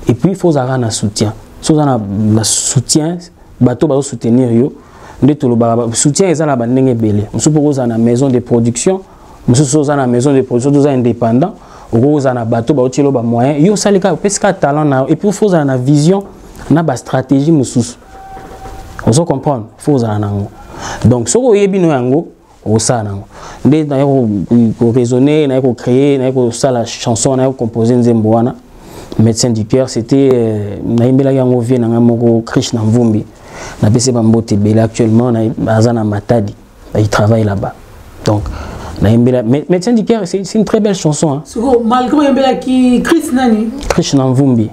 Et puis il faut avoir un soutien. So na soutien, bato ba soutenir yo. Nde to lo ba soutien ezala ba ndenge belé. Musu poko za na maison de production, musu so za na maison de production, to za indépendant, o za na bato ba otilo ba moyen. Yo salika peska talent na et puis il faut za na vision, na ba stratégie mususu. Vous comprenez? Il faut ça. Donc, si vous avez besoin de ça, vous pouvez raisonner, vous pouvez créer, vous pouvez faire la chanson, vous pouvez composer Nzemboana. Médecin du cœur, c'était Krishna Mvumbi. Actuellement, Matadi. Il travaille là-bas. Donc, Médecin du cœur, c'est une très belle chanson. Hein. Malgré Krishna Mvumbi.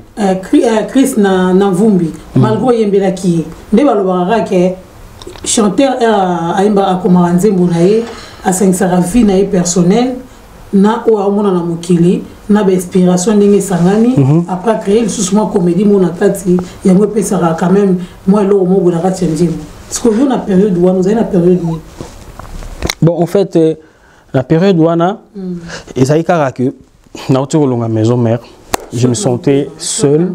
Krishna Mvumbi. Malgré Yembela qui est chanteur à Komaranze Mounaye, à 5 vie personnel, na oamona na mokili na ba inspiration ndenge sangani après créer le sous-moi comédie mon akati yango pesara quand même moi lo mo na kati ndimo parce que vous na période où nous avons la période où bon en fait la période où ana esaika que na otikolonga maison mère je me sentais seul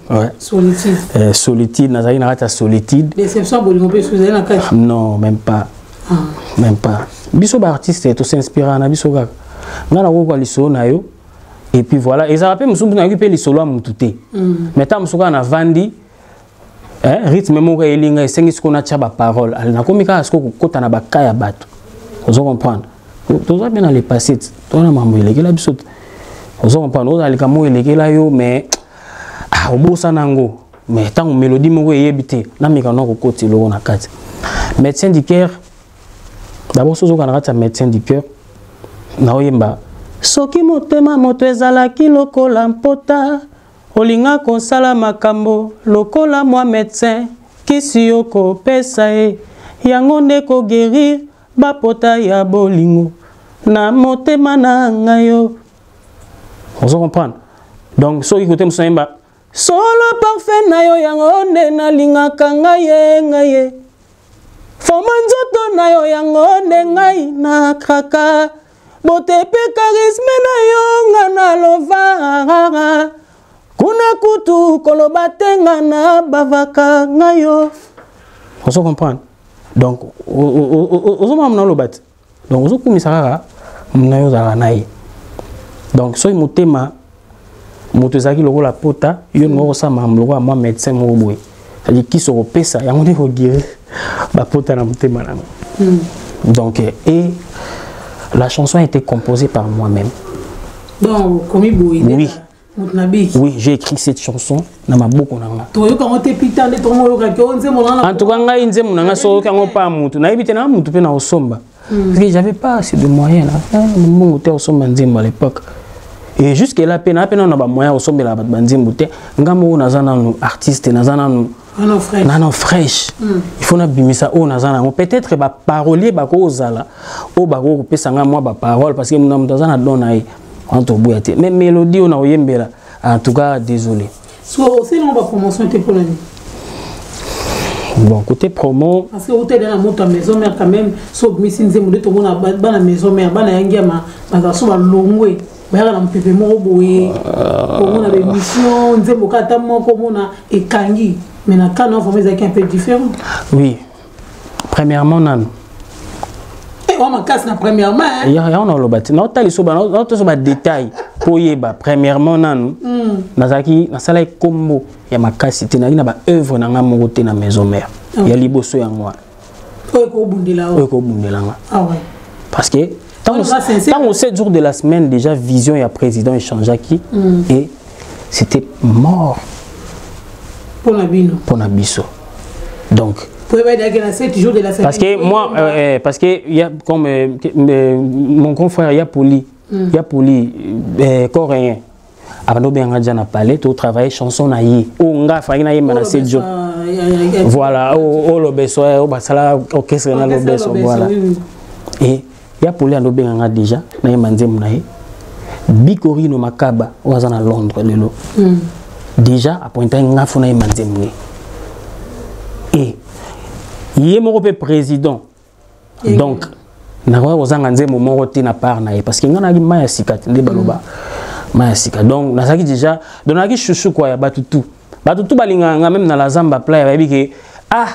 ouais solitude solitude nazali na kati solitude déception bolingo pe suzali na kati non même pas même pas biso ba artiste to s'inspirer na biso kaka ngana ko lisolo na yo et puis voilà et ça rappelle musumbu na occupé lisolo mutu te mais ta musuka na vandi rythme moko elinga esengi siko na tia ba parole ali na komika siko kokota na bakaya ya bato ozo comprendre toza bien dans le passé tona mambo elekela biso ozo comprendre oza alika mo elekela yo mais obosa nango mais tango mélodie moko eyebite na mikano kokoti loko na kati médecin du cœur d'abord sozo kana kati médecin du cœur na oyemba soki motema moto ezalaki lokola mpota olinga kosala makambo lokola mwa médecin kisi yo kopesa ye yango nde koguérir bapota ya bolingo na motema na ngai yo ozo comprendre donc soki kote mosoyemba solo parfait na yo yango nde nalingaka ngai ye forma nzoto na yo yango nde ngai nakraka bote pe charisme na yo nga nalova kuna kutu koloba te nga na bavaka nga yo ozo comprendre donc ozo mamna lobat donc ozo kumisa kaka mna yo zala na ye donc soki motema moto ezalaki lokola pota yo ngoko sama lokola mwa médecin moko boye c'est-à-dire kiso kopesa yango nde koguérir bapota na motema nango donc et la chanson a été composée par moi-même. Donc, comme il bouille. Oui. Oui, j'ai écrit cette chanson dans ma boucle. En tout cas, parce que j'avais pas assez de moyens là. À l'époque. Et jusqu'à la peine, on a pas moyen au sommet là, banzimboute. Ngamo nazana nous artistes, nazana nous. Nano fraîche. Il faut nabimisa o nazana. Peut-être ba parolier ba ko zala. O ba ko pesanga moi ba parole parce que nous nazana donnaï. Mais mélodie on a oyembela. En tout cas, désolé. Soit aussi non ba promotion était pour l'année. Bon, côté promo. Parce que vous êtes dans la moto maison mère quand même. Sauf que si nous sommes dans la maison mère, dans la yangiama, dans la longwe. Baya na mpepe moko boye. Comme on a des missions, nous sommes au katamo comme on a ekangi. Mais na kana on fait un peu différent. Oui. Premièrement nan. On m'a casse na premièrement. Il y a on a le bâti. Non tali so ba non to so ba détail. Po yeba premièrement nan. Nazaki na sala combo ya makasi te na ba œuvre na nga moko te na maison mère. Ya liboso ya moi. Ko bundela. Ko bundela nga. Ah ouais. Parce que tant aux 7 jours de la semaine déjà Vision et président échangeaki et c'était mort. Pour Nabiso. Donc parce que moi parce que il y a comme mon confrère Yapoli coréen Abano Bengadja na palais to travailler chanson na yi o nga fa na yi mana 7 jours voilà o lo beso o basala orchestre na lo beso voilà et Yapoli ando Benganga déjà na yi manzem na yi Bikori no makaba o azana Londres lelo déjà à pointer nga fona yi manzem ni et il est président donc na ozanga nzembo moko te na part na ye parce que ngana maya sikati nde baloba maya sika donc nazaki déjà donaki chouchou quoi ya batutu balinganga même na la zamba playa babi ke ah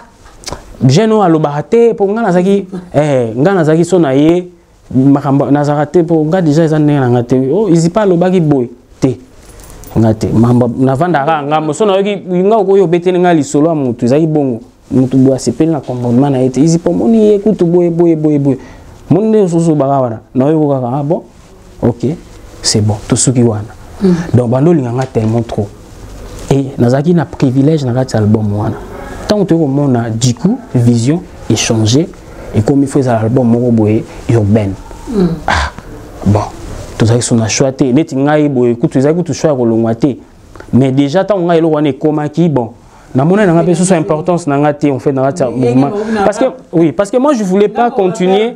jeno aloba te pour ngana nazaki ngana nazaki so na ye makamba nazarate pour nga déjà ezane na ngate oh izi pas lobaki boy te ngate mamba na vandara ngamo so na yoki nga okoyo beteli nga lisolo mutu ezaki bongo mutu boa sepeli na commandement na ete izi pomoni écoute boy monde soso bagawana na yo kaka ah bon OK c'est bon tout ce qui wana donc bando linganga tellement trop et nazaki na privilège na kati album wana tant que on a du coup Vision échanger et comme il faut ça album moko boye urbaine ah bon tout ça son a choisi neti ngai boye écoute ezaki tout choix kolongwa te mais déjà tant ngai lo wana komaki bon namona nanga pe importance nanga te en fait dans ce mouvement parce que oui parce que moi je voulais pas continuer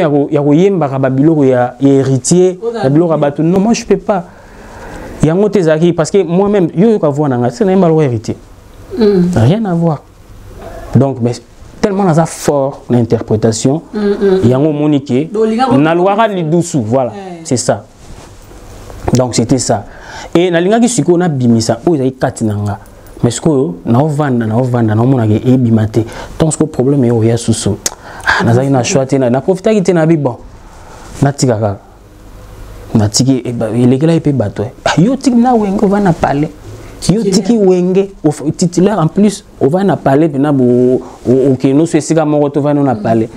à yemba ba biloko ya héritier ya biloko ba non moi je peux pas yango te zaki parce que moi même yo ka voir nanga c'est na ba héritier rien à voir donc mais tellement dans fort l'interprétation yango monique na loira lidusu voilà c'est ça donc c'était ça et na linga ki siko na bimisa o ezai katinanga mais ce que na ovanda na mona ke e bimate donc ce problème est o ya susu na zai na choite na profiter ki te na bi bon na tikaka na tiki e ba ilekela ipe bato yo tiki na wengo va na parler yo tiki wenge titulaire en plus on va na parler bina bo OK no so esika moko to va na parler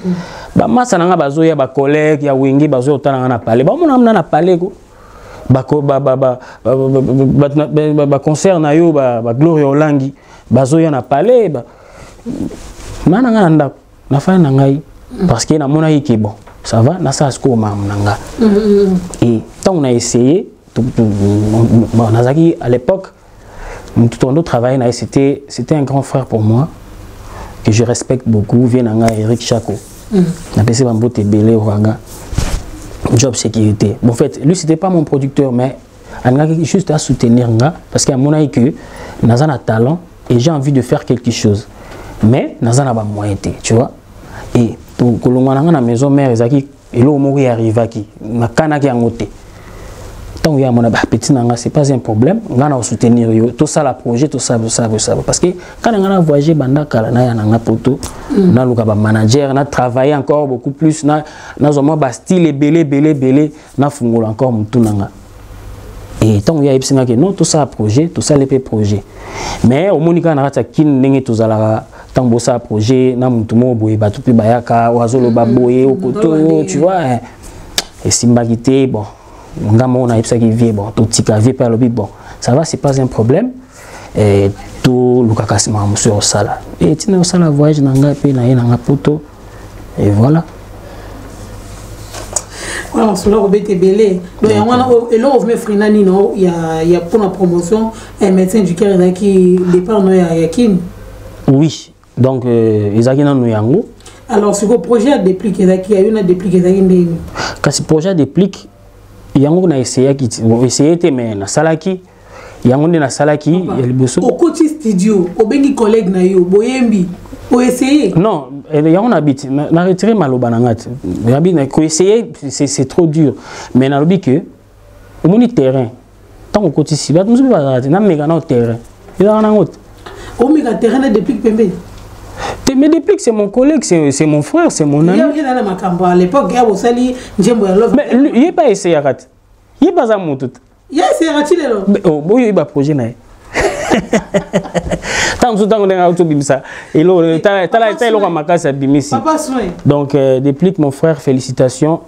ba masa nanga bazo ya ba collègue ya wenge bazo otana na parler ba mona na parler ko ba concert na yo ba Gloria Olangi bazo ya na parler ba mana nga nda na fa na ngai parce que na mona yiki bon ça va na ça sko ma nanga et tant on a essayé bon nazaki à l'époque tout le travail c'était un grand frère pour moi que je respecte beaucoup vient nanga Eric Chako na pese bambote belé oranga job sécurité bon en fait lui c'était pas mon producteur mais il juste à soutenir nga parce qu'à mon avis que nazana talent et j'ai envie de faire quelque chose mais nazana ba moyen tu vois et pour kolongana na maison mère ezaki elo mori arriva ki na kana ki ngote tant ya mona ba petit nanga c'est pas un problème ngana soutenir yo tout ça la projet tout ça parce que quand ngana voyager banda kala na ya nanga poto na luka ba manager na travailler encore beaucoup plus na zoma ba style belé na fungola encore mutu nanga et tant ya ipsinga que non tout ça projet tout ça les projet mais au monika na rata kin ndenge tozala tant bossa projet na mutu mo boye batu pe bayaka wazolo baboye okoto tu vois et simbagité bon ngamo on a ipsa qui vie bon tout tika vie par le bon ça va c'est pas un problème et tout lukaka sima monsieur osala et tina osala voyage nanga pe na yena poto et voilà voilà cela robete belé donc yangana et là on met frinani non il y a pour la promotion un médecin du cœur là qui départ no ya yakin oui donc ezaki na no yango alors ce projet a dépliqué là qui a une dépliqué là ndeni kasi projet déplique yango na essayer ki essayer te mais na salaki yango na salaki ya liboso au côté studio au bengi collègue na yo boyembi pour essayer non yango na bit na retirer maloba na ngati ya bit na ko essayer c'est trop dur mais na lobi que au moni terrain tant au côté si ba musu ba na mega na terrain ila na ngot au mega terrain depuis pembe. Mais depuis que c'est mon collègue, c'est mon frère, c'est mon ami. Il y a à l'époque, il y a aussi mais il n'a pas essayé. Il n'a pas essayé. Il a essayé. Oh, il y a un projet. Donc, depuis mon frère, félicitations.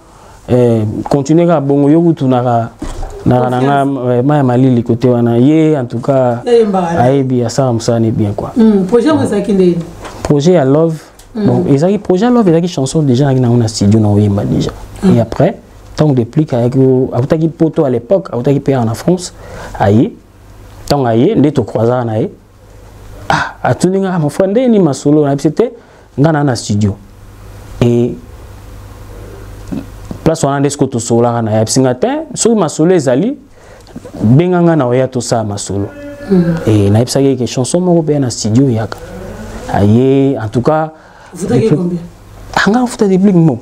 Continuez à bon yo tunara na mali côté wana ye en tout cas aibi ça me bien quoi. Projet vous ça qui projet à Love bon ezaki projet à Love ezaki chanson déjà na on a studio na oyemba déjà et après tant déplique avec autaki poto à l'époque autaki payé en France aye tant aye ndeto croisa na ye ah atuninga mon frère ndeni masolo na c'était ngana na studio et place on a des côtés solar na ya singatin so masolo ezali benganga na oya to ça masolo et na ipsa que chanson mo be na studio yaka aye en tout cas vous avez combien anga futa des blics mo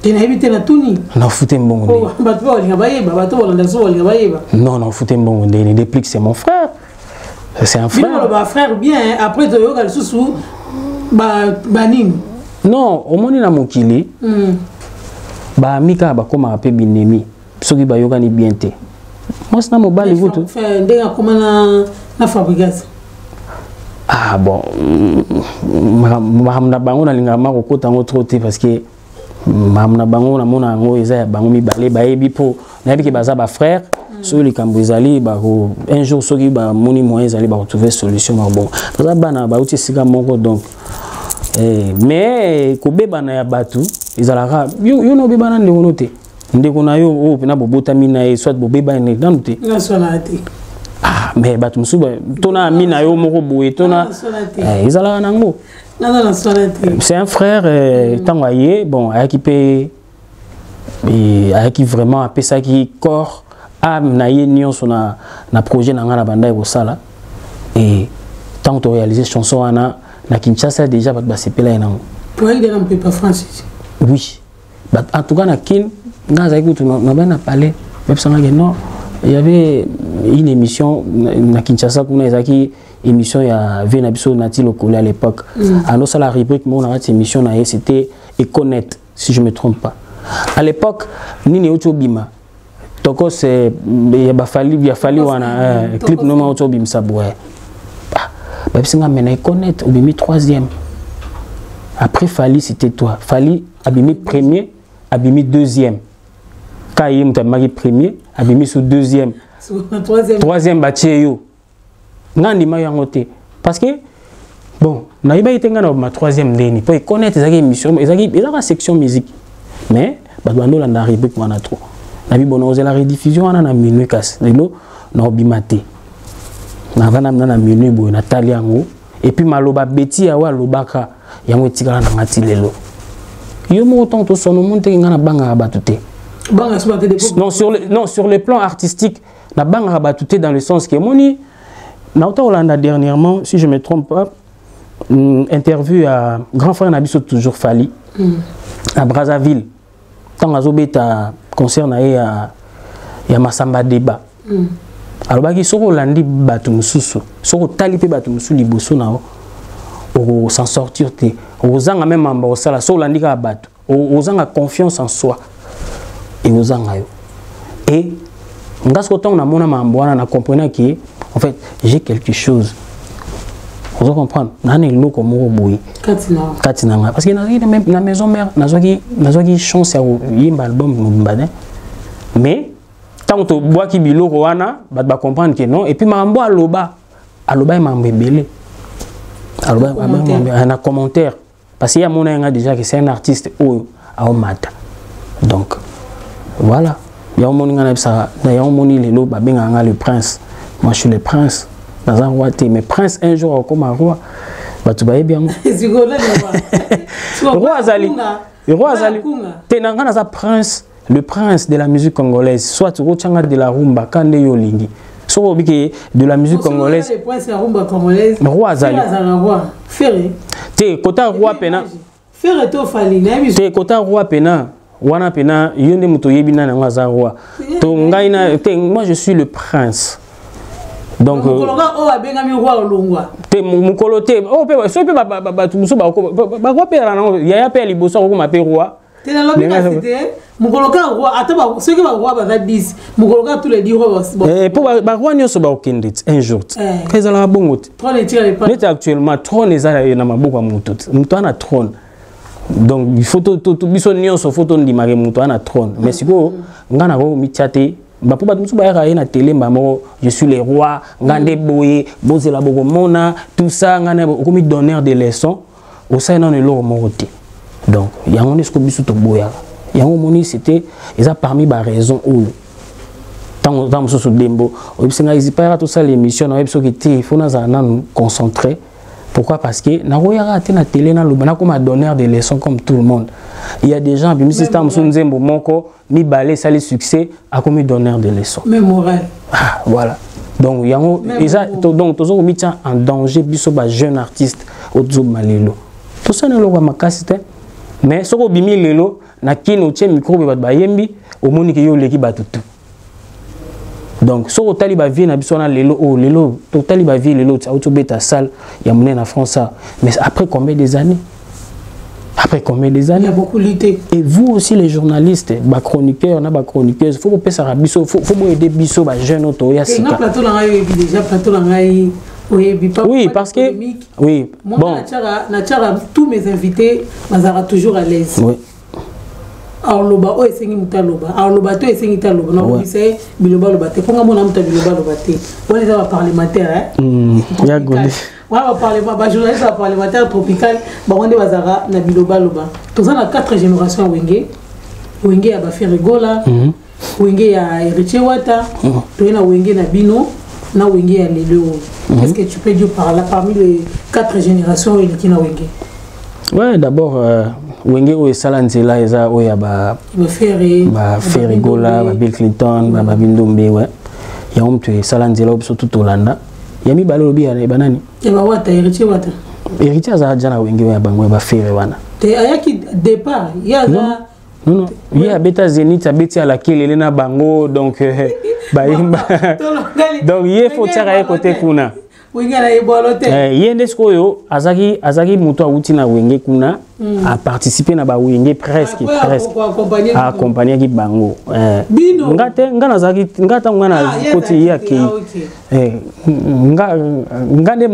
tu n'as évité la tuni na futa mbongo non non futa mbongo ndeni des blics c'est mon frère c'est un frère ba frère bien après de yoga sous ba nini non au moni na mokili ba mika ba koma pe binemi soki ba yoga ni bien te moi c'est na mobile vous tout ndenga koma na fabrication ah bon mahamna bango na linga mako kota ngo trop te parce que mahamna bango na mona ngo eza ya bango mi balé ba yebi po na yebi ke baza ba frère so li kambo ezali ba un jour soki ba moni moyen ezali ba trouver solution bon baza bana ba uti sika moko donc mais ko beba na ya batu ezalaka yo no beba na ndeko te ndeko na yo o pena bobota mina e soit bobeba ne dans te na sona te ah mais bato musuba tona amina yo moko boye tona ezala nango c'est un frère tango aye bon ayaki vraiment apesa ki corps âme na ye nyonso na projet na nga na banda ko sala et tant to réaliser chanson wana na Kinshasa déjà bato basepela nango toi il est un peu pas français oui en tout cas na kin nga za écoute na bana parler même ça non il y avait une émission na Kinshasa kuna ezaki émission ya Vena biso nati lokole à l'époque alors ça la rubrique mon na cette émission na c'était Econet si je me trompe pas à l'époque nini otobima toko c'est il y a fallu wana clip no ma otobim ça boy bah singa mena Econet obimi 3e après Fali c'était toi Fali abimi premier abimi 2e Kayim tamaki premier abimi sur 2e 3e batie yo ngandi ma yangote parce que bon na iba itenga na ma 3e ndeni pour connaître ezaki émission ezaki la section musique mais badwando la na rubrique wana trop na bi bono la rediffusion wana na minuit kas lelo na obimate na vana na minuit boy na tali yango et puis maloba beti ya wa lobaka yango etikala na ngati lelo yo mo autant to sono monte ngana banga batute non sur le plan artistique na banga batute dans le sens que moni na Hollande dernièrement si je me trompe pas interview à grand frère Nabiso toujours Fali à Brazzaville tant azobeta concert na ya Masamba débat alors baki soko Hollande batu mususu soko talipe batu mususu liboso nao o s'en sortir te ozanga même amba osala so Hollande ka batu ozanga confiance en soi et ozanga yo et ngasko tant na mona mamboana na comprendre que en fait j'ai quelque chose vous comprenez nani loko moko boyi katina parce que même na maison mère nazwaki chance ya yimba album mbane mais tant to bois ki biloko wana ba comprendre que non et puis mambo aloba mambo ebele aloba un commentaire parce qu'il y a mon nga déjà que c'est un artiste ou a mata donc voilà il y a un monde nga ça il y a un monde lelo ba benga le prince. Moi je suis le prince dans un roi mais prince un jour comme un roi bah tu vas bien le roi Azali tenanga na prince le prince de la musique congolaise soit tu retiens de la rumba kande yolingi so biki de la musique congolaise le prince de la rumba congolaise roi Azali Ferré te kota roi pena Ferré to Fali te kota roi pena wana pena yonde muto yebina na ngaza roi to ngaina te moi je suis le prince. Donc mukolote oh pe so pe ba tumuso ba roi pe la non ya pe liboso ko ma pe roi te la lobi c'était mukoloka roi ataba ceux qui va roi ba 10 mukoloka tous les 10 rois pour ba roi nyoso ba okendit un jour kezala bongo te actuellement trône ezala na maboko ya mutu ana trône donc il faut tout biso nyoso photo ndimake mutu ana trône mais siko ngana ko mitiate ba po ba musu ba ya na télé mbamo je suis le roi ngande boye bozela boko mona tout ça ngana ko mi donneur de leçons au sein non le moroté donc yango ne sko bisu to boya yango moni c'était eza parmi ba raison ou tant musu dembo obisinga izipara tout ça l'émission na ebiso ki te faut na za nan concentrer. Pourquoi? Parce que na royara te na télé na lobana comme donneur de leçons comme tout le monde. Il y a des gens bimi système sunzembo moko mi balé ça les succès a comme donneur de leçons. Mais moral. Ah voilà. Donc yango donc tozo mi tient en danger biso ba jeune artiste ozo malelo. Tout ça na lo ba makasite mais soko bimi lelo na kino tie micro ba yembi o moni ke yo leki batutu. Donc, si on a vie na biso na lelo oh lelo to taliba vie lelo auto beta salle ya mone na France mais après combien des années il y a beaucoup lutté et vous aussi les journalistes ba chroniqueurs na ba chroniqueuses faut pesa ra biso faut aider biso ba jeune auto ya sika plateau la ngai déjà plateau la ngai oui parce que oui bon na tchara tous mes invités bazara toujours à l'aise oui. Alors loba o esengi mutaloba alors loba to esengi taloba na obise biloba loba te ponga mona muta biloba loba te on est parlementaire ya goli wa parlement ba journaliste parlementaire tropical ba onde bazara na biloba loba to za na 4 générations wenge ya ba Ferregola wenge ya Richie Wata to na wenge na bino na wenge ya lelo. Qu'est-ce que tu peux dire par là parmi les 4 générations qui na wenge? Ouais, d'abord wenge o sala nzela eza o ya ba Ferry Gola, ba Bill Clinton, ba Bindombe, ouais. Ya mtu sala nzela biso tout Olanda. Ya mi balo lobi ya banani? Ya ba wata héritier wata. Héritier za jana wenge ya bango ba Ferry wana. Te ayaki départ, ya za non, il y a Beta Zénith, a Beta la Kélé na bango, donc donc il faut tirer côté kuna. Il y a des choses azaki muto auti na wenge kuna a participer na ba wenge presque a accompagner ki bango. Ngata ngana côté ya ki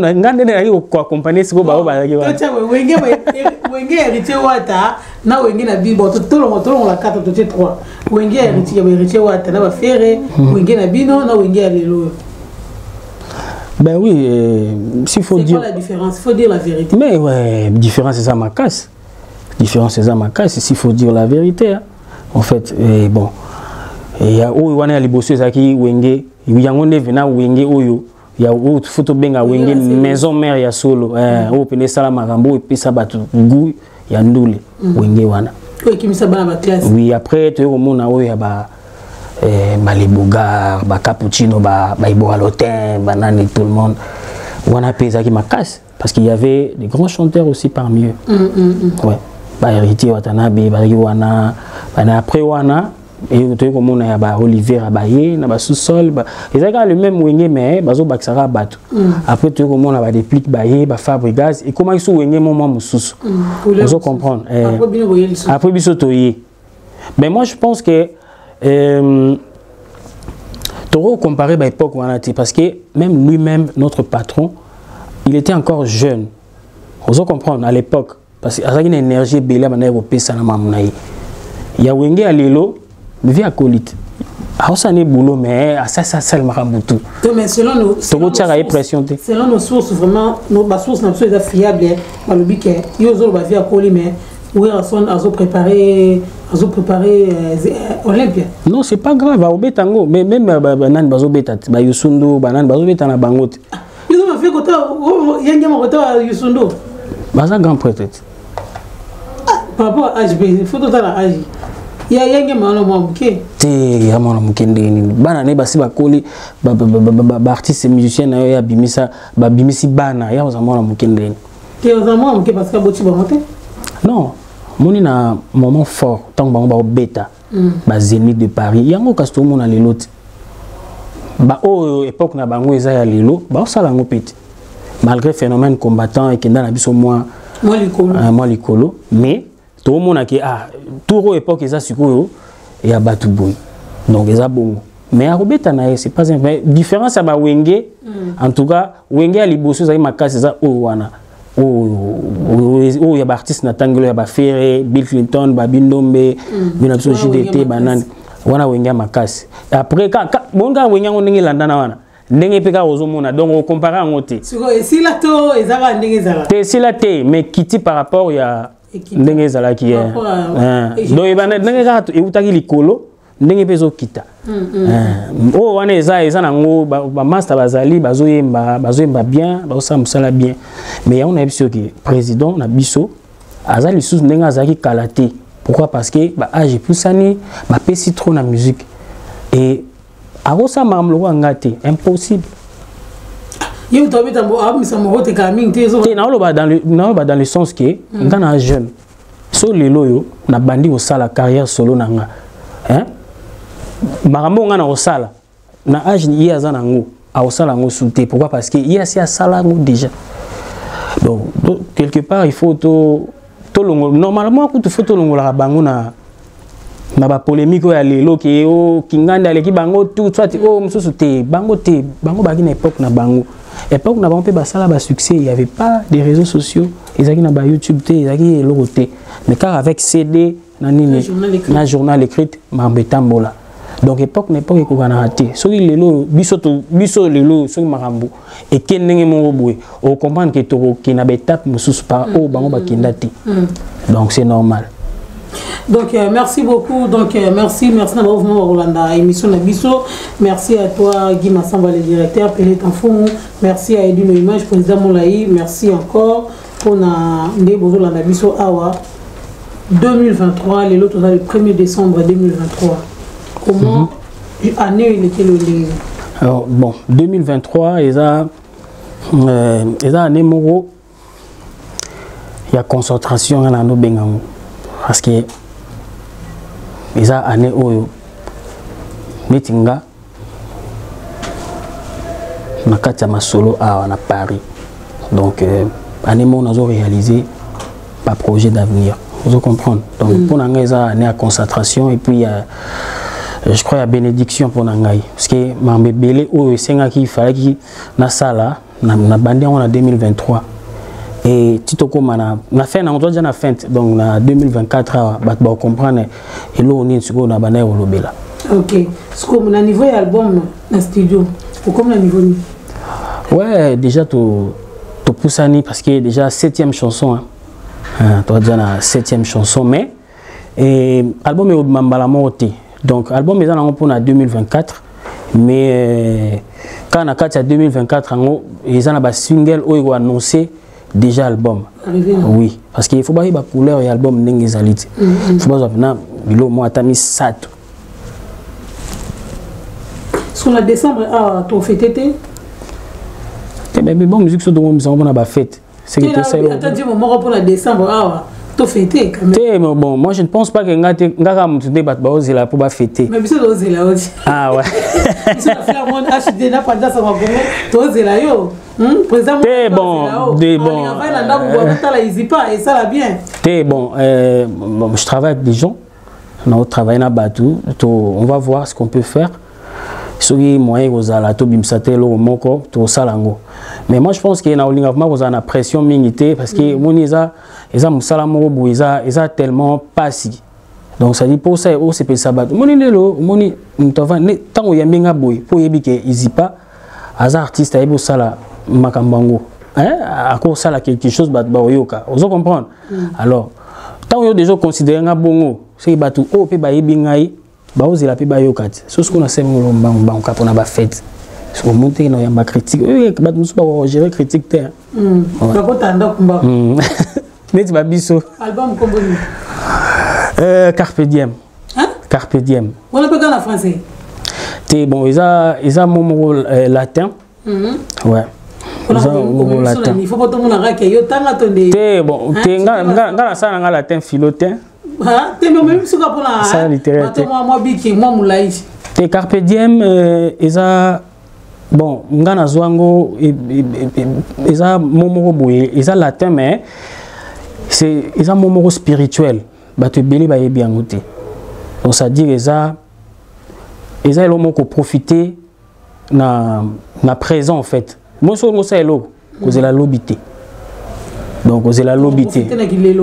ngande na yo ko accompagner siko ba bazaki wa. Wenge héritier wata na wenge na bino tolongo la 4 to 3 wenge héritier wata na ba Ferry wenge na bino na wenge ya lelo. Ben oui, s'il faut dire... C'est quoi la différence? Il faut dire la vérité. Mais ouais, différence c'est ça ma casse. Différence c'est ça ma casse, s'il faut dire la vérité. Hein. En fait, bon, il y a où les bosses qui wenge, il y a on est venu wenge oyo, il y a où photo benga wenge maison mère ya solo, où pene sala marambo et puis ça batu goût, il y a ndoule wenge wana. Oui, qui me sabana ba classe. Oui, après tu au monde oyo ba Malibogar, ba cappuccino, ba iboalotin, banane, tout le monde. On a payé ça qui m'a casse parce qu'il y avait des grands chanteurs aussi parmi eux. Ouais. Ba héritier Watanabe, ba Wana, après Wana et tu comme on a ba Olivier Abaye, na ba sous-sol, ba ils ont le même wenge mais bazo baksara batu. Après tu comme on a ba des pliques baye, ba Fabregas et comment ils sont wenge moment mususu. Vous comprendre. Après biso toyé. Mais moi je pense que Toro comparé à l'époque parce que même lui-même, notre patron, il était encore jeune. Vous comprenez à l'époque parce qu'il y a une énergie belle à manière européenne ça n'a pas. Il y a wenge à l'élo, mais via colite. Ah ça n'est boulot mais ça le marabutu. Mais selon nos sources vraiment nos sources n'a pas fiable par le but que ils ont via colis mais oui, ils ont préparé Olympia. Non, c'est pas grave, mais même banan bazobeta, ba Yusundo, banan bazobeta na bangote. Ils ont fait côté yanga côté Yusundo. Baza grand prêtre. Par rapport à HB, il faut tout à l'âge. Il y a yanga mano moké. Té ya mano moké ndeni. Bana ne basi bakoli ba artiste musicien na yo ya bimisa, ba bimisi bana ya za mano moké ndeni. Té za mano moké parce que boti ba monter. Non. Moni na moment fort tant bango ba beta ba Zénith de Paris yango kasto mona lelo ba o époque na bango eza ya lelo ba sala ngo peti malgré phénomène combattant et kenda na biso moi likolo mais to mona ke touro époque eza sikoyo ya batu boy donc eza bongo mais a robeta na c'est pas une différence ba wenge en tout cas wenge ya liboso za makasi eza o wana. Il y a des artistes qui ont fait Bill Clinton, Bindombe, Binabso JDT, Banane. On a wenge makasi. Après, quand on a wenge on est là, ndenge peka ozomona donc on compare en côté. Si la to ezala ndenge ezala. Si la te mais kiti par rapport ya ndenge ezala qui est. Donc ibana ndenge ka utaki likolo ndenge pezo kita. Oh wana eza nango ba master bazali bazoyemba bien bazosa musala bien mais on a biso que président na biso azali sous ndenge azaki kalaté pourquoi parce que ba âge poussani ba pesi trop na musique et arosa mamlo ngate impossible. Yo to bitambo amisa mohote ka mingi tezo. Dans le sens que ngana jeune so lelo yo na bandi au sala carrière solo nanga hein marambo ngana osala na âge ni ya zanango a osala ngo souté pourquoi parce que il y a si sala ngo déjà donc quelque part il faut to longo normalement ku to faut to longo la bango na ba polémique ya lelo ke o kinganda leki bango tout soit o mususu te bango baki na époque na bango pe basala ba succès il y avait pas des réseaux sociaux ezaki na ba YouTube te ezaki lokote mais car avec CD na nini na journal écrit mambetambola. Donc époque n'époque ko kana raté so lelo biso lelo so marambo et kenenge mo boy o comprendre que to ki na étape mususu pa o bango ba kindati donc c'est normal. Donc merci beaucoup. Donc merci d'avoir vraiment Rolanda émission Nabiso. Merci à toi Guy Massamba le directeur Pelé Tanfou. Merci à Edino Image président Moulaï. Merci encore pour na ndebo Rolanda Biso awa 2023 les lots le 1er décembre 2023. Comment année il était le alors bon 2023 ils a année moro il y a concentration à no bengango parce que ils a année oyo metinga makati ya masolo à Paris donc année mo nazo réaliser pas projet d'avenir vous comprenez donc pour nanga ils a année à concentration et puis je crois il y a bénédiction pour nangai parce que mambe belé oyo senga qui fallait qui na sala na bandi on a 2023 et tito comme na fin na on doit dire na fin donc na 2024 ba comprendre et là on est sur na bana au lobela. OK ce comme na niveau album na studio ou comme na niveau ni ouais déjà to poussani parce que déjà 7e chanson hein toi déjà na 7e chanson mais et album est au mambala monté donc album est en pour na 2024 mais quand on a 4 à 2024 ils ont un single où ils ont annoncé déjà album. Oui, parce qu'il faut pas la couleur et album n'engage alite. Il faut pas maintenant bilo moi t'as mis ça. Sur le décembre ah tu fêté? Mais bon musique sur donc on a pas fête. C'est que ça. Attends moment pour le décembre ah tu fêté quand même. Bon moi je ne pense pas que ngaka mutude bat ba ozela pour ba fêter. Mais biso ozela aussi. Ah ouais. Biso la faire mon HD na pas dans ça va bongo. Tu ozela yo. Président bon je travaille avec des gens on travaille na batu on va voir ce qu'on peut faire soki moyen kozala to bimsate lo moko to salango mais moi je pense que na olinga vraiment kozala na pression mingité parce que moni eza musala moko bo eza tellement passé donc ça dit pour ça au c'est ça batu moni lelo moni mtava tango yambinga boy po yebike izipa aza artiste ayebo sala makambango à cause ça quelque chose bat baoyoka vous comprenez alors tant yo déjà considérer nga bongo c'est batu o pe ba yebingai ba ozela pe bayoka so ce qu'on a sema lombango ba on a ba fête so monter na yamba critique bat musu ba gérer critique terre ba ko tanda kumba net ba biso album komboni Carpe Diem Carpe Diem on a pas en français té bon ils a mon latin ouais il faut pas tout le monde que yo tanga tonde té bon té nga ça nga latin philotin té même ce que pour la ça littéraire moi biki moi moulai té Carpe Diem eza bon nga na zwango eza momoro boye eza latin mais c'est eza momoro spirituel ba te belé ba yebi angoté donc ça dire eza le mot ko profiter na présent en fait moi so ça elo cause la lobité donc cause la lobité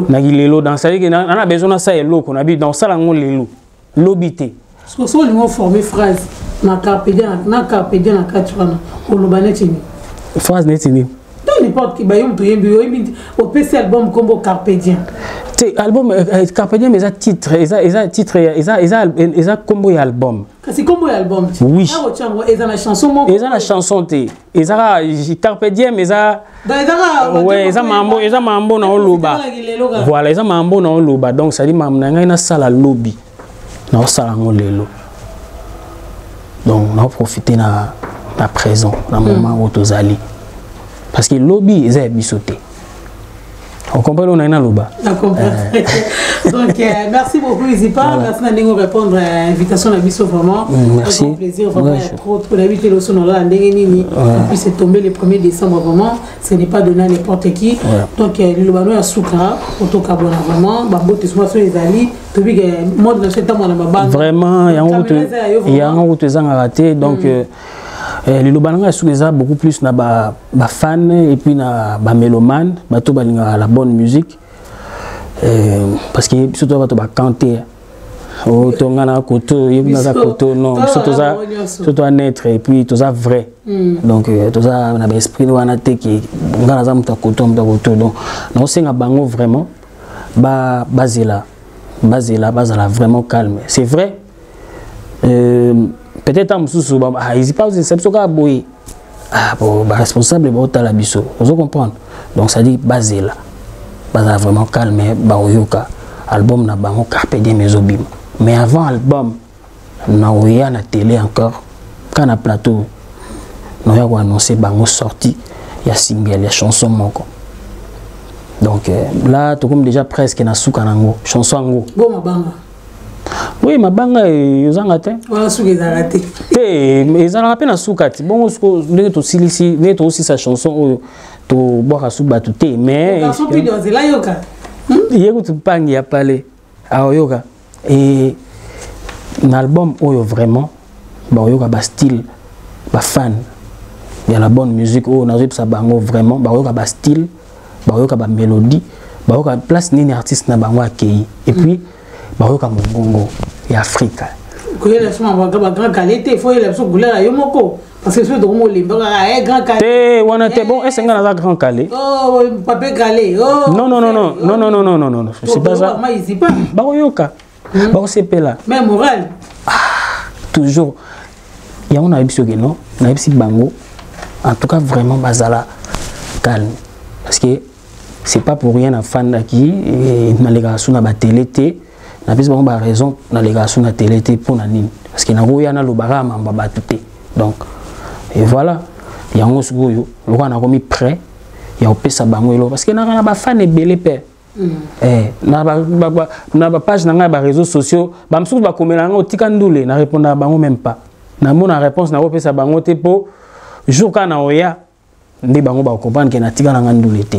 na gilelo dans ça que on a besoin de ça elo qu'on habite dans ça la ngolelo lobité parce que ils vont former phrase na Carpe Diem na katwana ko lobanetini phrase netini n'importe qui bayom to yembi au PC album combo Carpe Diem c'est album Carpe Diem eza titre eza combo ya album c'est combo ya album oui eza na chanson moko eza na chanson te eza Carpe Diem eza ouais eza mambo na oloba voilà eza mambo na oloba donc ça dit mam na ngai na sala lobby na sala ngolelo donc on a profité na présent na moment où tozali parce que lobby eza bisoté. On comprend on a une loba. Donc merci beaucoup Izipa, merci de nous répondre à l'invitation à Bisso vraiment. Merci. C'est un plaisir vraiment trop d'habiter le son là ndengeni et puis c'est tombé le 1er décembre vraiment, ce n'est pas donné à n'importe qui. Donc le lobano ya suka auto carbone vraiment ba bote sur les ali to bi mode dans ce temps na ba vraiment il y a un route zanga raté donc les Lobananga sont beaucoup plus na ba fan et puis na ba mélomane bato balinga la bonne musique parce que surtout bato ba canter o tonga na koto yebuna za koto non surtout à naître et puis tout ça vrai donc tout ça na ba esprit wana te ki ngana za mta koto donc non senga bango vraiment ba bazela base là vraiment calme. C'est vrai. Peut-être à Moussou, ils pas aux exceptions à Boy. Ah bon, responsable bon ta la biso. Vous comprenez? Donc ça dit base là vraiment calme. Baoyoka album na bango carpe diem ezobim. Mais avant album na oya na télé encore quand na plateau na ya ko annoncer bango sorti ya single ya chanson moko. Donc là tout comme déjà presque na souka nango chanson ngo. Bon mabanga. Oui, mabanga yozanga te. Wala souka ezalate. Ezalaka pe na souka ti. Bon ndenge to silisi, ndenge to aussi sa chanson oyo to boka souba tout te mais chanson puis dans la yoka. Yego tu pangi ya pale aoyoka et un album oyo vraiment ba oyoka ba style ba fan ya la bonne musique oyo na sa bango vraiment ba oyoka ba style ba oyoka ba mélodie ba oyoka place nini artiste na bango akei et puis ba oyoka mongongo ya Afrika ko yela suma ba grand qualité faut yela so gula yo moko parce que ceux de Romo Limba grand calé. On a été bon, est-ce qu'on a grand calé? Oh, papier calé. Oh. Non. C'est pas ça. Baroyoka. Barosepe là. Mais moral. Toujours. Il y a un abisio que non, un abisio bango. En tout cas, vraiment, bazala calme. Parce que c'est pas pour rien un fan qui na légation na ba télé té. Na bis bango ba raison na légation na télé té pour na nini. Parce que na roya na lobara mamba ba tuté. Donc et voilà, il y a un autre goyo, le roi a remis prêt, il y a un peu ça bango parce que n'a pas fan et belé père. N'a pas page n'a pas réseaux sociaux, bamsou ba comme n'a pas tikandoule, n'a répondu à bango même pas. N'a mon réponse n'a pas ça bango te po jour quand na oya, ndi bango ba comprendre que n'a tika n'a ndoule te.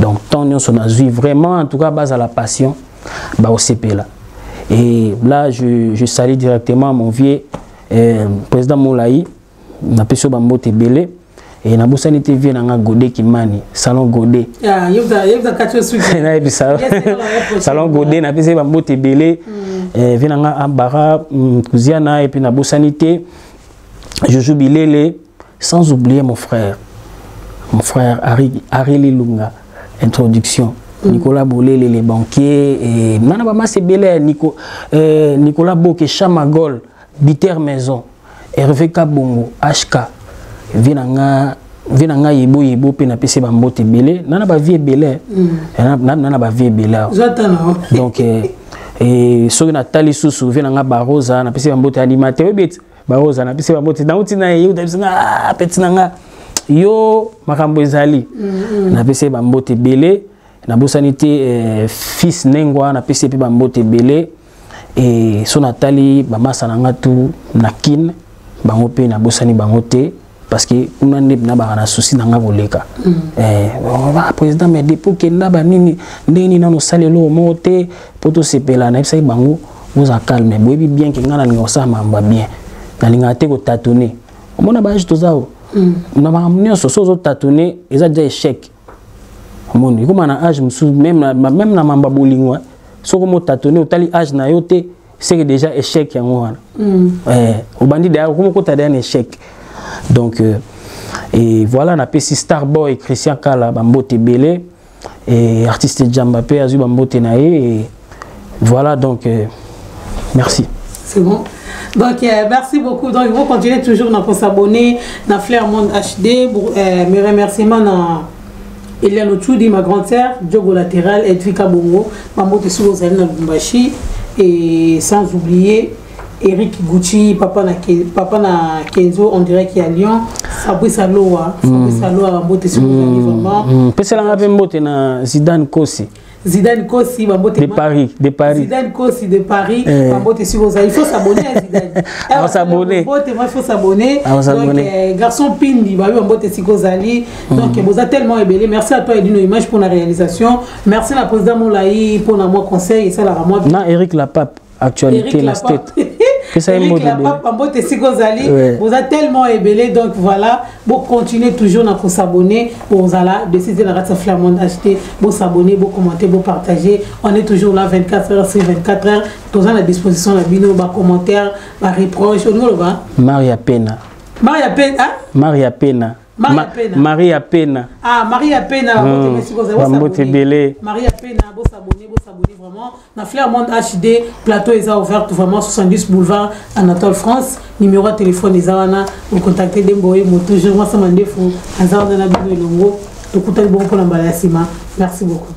Donc tant nous on a vu vraiment en tout cas base à la passion, ba au CP là. Et là je salue directement mon vieux président Moulaï. Na peso bambote belé et na bosani TV na nga Godé Kimani salon Godé yebda katwe suki na ebisa salon Godé na peso bambote belé vina nga Ambara Kuziana et puis na bosani té Jojo Bilele sans oublier mon frère Ari Lilunga introduction Nicolas Bolele les banquiers et nana ba masse belé Nicolas Boke Chamagol Biter Maison Hervé Kabongo, HK, Vinanga Yebo pe na pese ba mbote belé, nana ba vie belé, nana ba vie belé. Donc et so na tali susu Vinanga Barosa na pese ba mbote animateur bit, Barosa na pese ba mbote na uti na yo dabisa petit nanga yo makambo ezali. Na pese ba mbote belé, na bosanité fils Nengwa na pese pe ba mbote belé et so na tali ba masa nanga tu nakin bango pe na bosani bango te parce que on a na ba na souci na ngaboleka président mais depuis que na ba nini ndeni na no salelo moté poto sepela na sai bango vous en calme boyebi bien que ngana linga sa mamba bien na linga te ko tâtonner on mona ba juste zao na ba mnyo so tâtonner eza déjà échec mon ko mana âge musu même na mamba bolingwa so ko mo tâtonner otali âge na yote c'est déjà échec yango wana au bandit derrière comment ko ta un échec donc et voilà na pesi Starboy Christian Kala bambote belé et artiste Djambapé azu bambote na et voilà donc merci c'est bon donc merci beaucoup donc il faut continuer toujours à s'abonner na Flair Monde HD mes remerciements na Eliane Ochoudi ma grande sœur Diogo Latéral Edwika Bongo bambote sous aux na Lubumbashi et sans oublier Eric Gucci, papa na Kenzo, on dirait qu'il y a Lyon, Fabrice Aloa, Bambote sur vraiment. Peut-être la Bambote na Zidane Kossi. Zidane Kossi, Bambote de Paris. Zidane Kossi de Paris, Bambote sur il faut s'abonner à Zidane. Il faut s'abonner. Il faut s'abonner. Donc garçon Pindi, Bambote sur Kozali. Donc vous avez tellement aimé. Merci à toi Edino Image pour la réalisation. Merci à la présidente Moulaï pour mon conseil et ça la moi. Na Eric Lapape, actualité la tête. Eric Lapape, Bambote Sikozali, vous avez tellement ébélé, donc voilà, vous continuez toujours à s'abonner, vous allez décider de la race Flair Monde HD, vous s'abonner, vous commenter, vous partager. On est toujours là 24 heures sur 24 heures, tous à la disposition de bino, bas commentaires, bas reproches, on nous le voit. Maria Pena. Maria Pena, hein? Maria Pena. Marie Apena. Ah, Marie Apena, Bambote Belé. Marie Apena, vous s'abonnez vraiment. Na Flair Monde HD, plateau est ouvert vraiment 70 boulevard Anatole France. Numéro de téléphone est là. Vous contactez Demboé, toujours moi ça m'a défaut. Azar de la Bino et Longo. Merci beaucoup.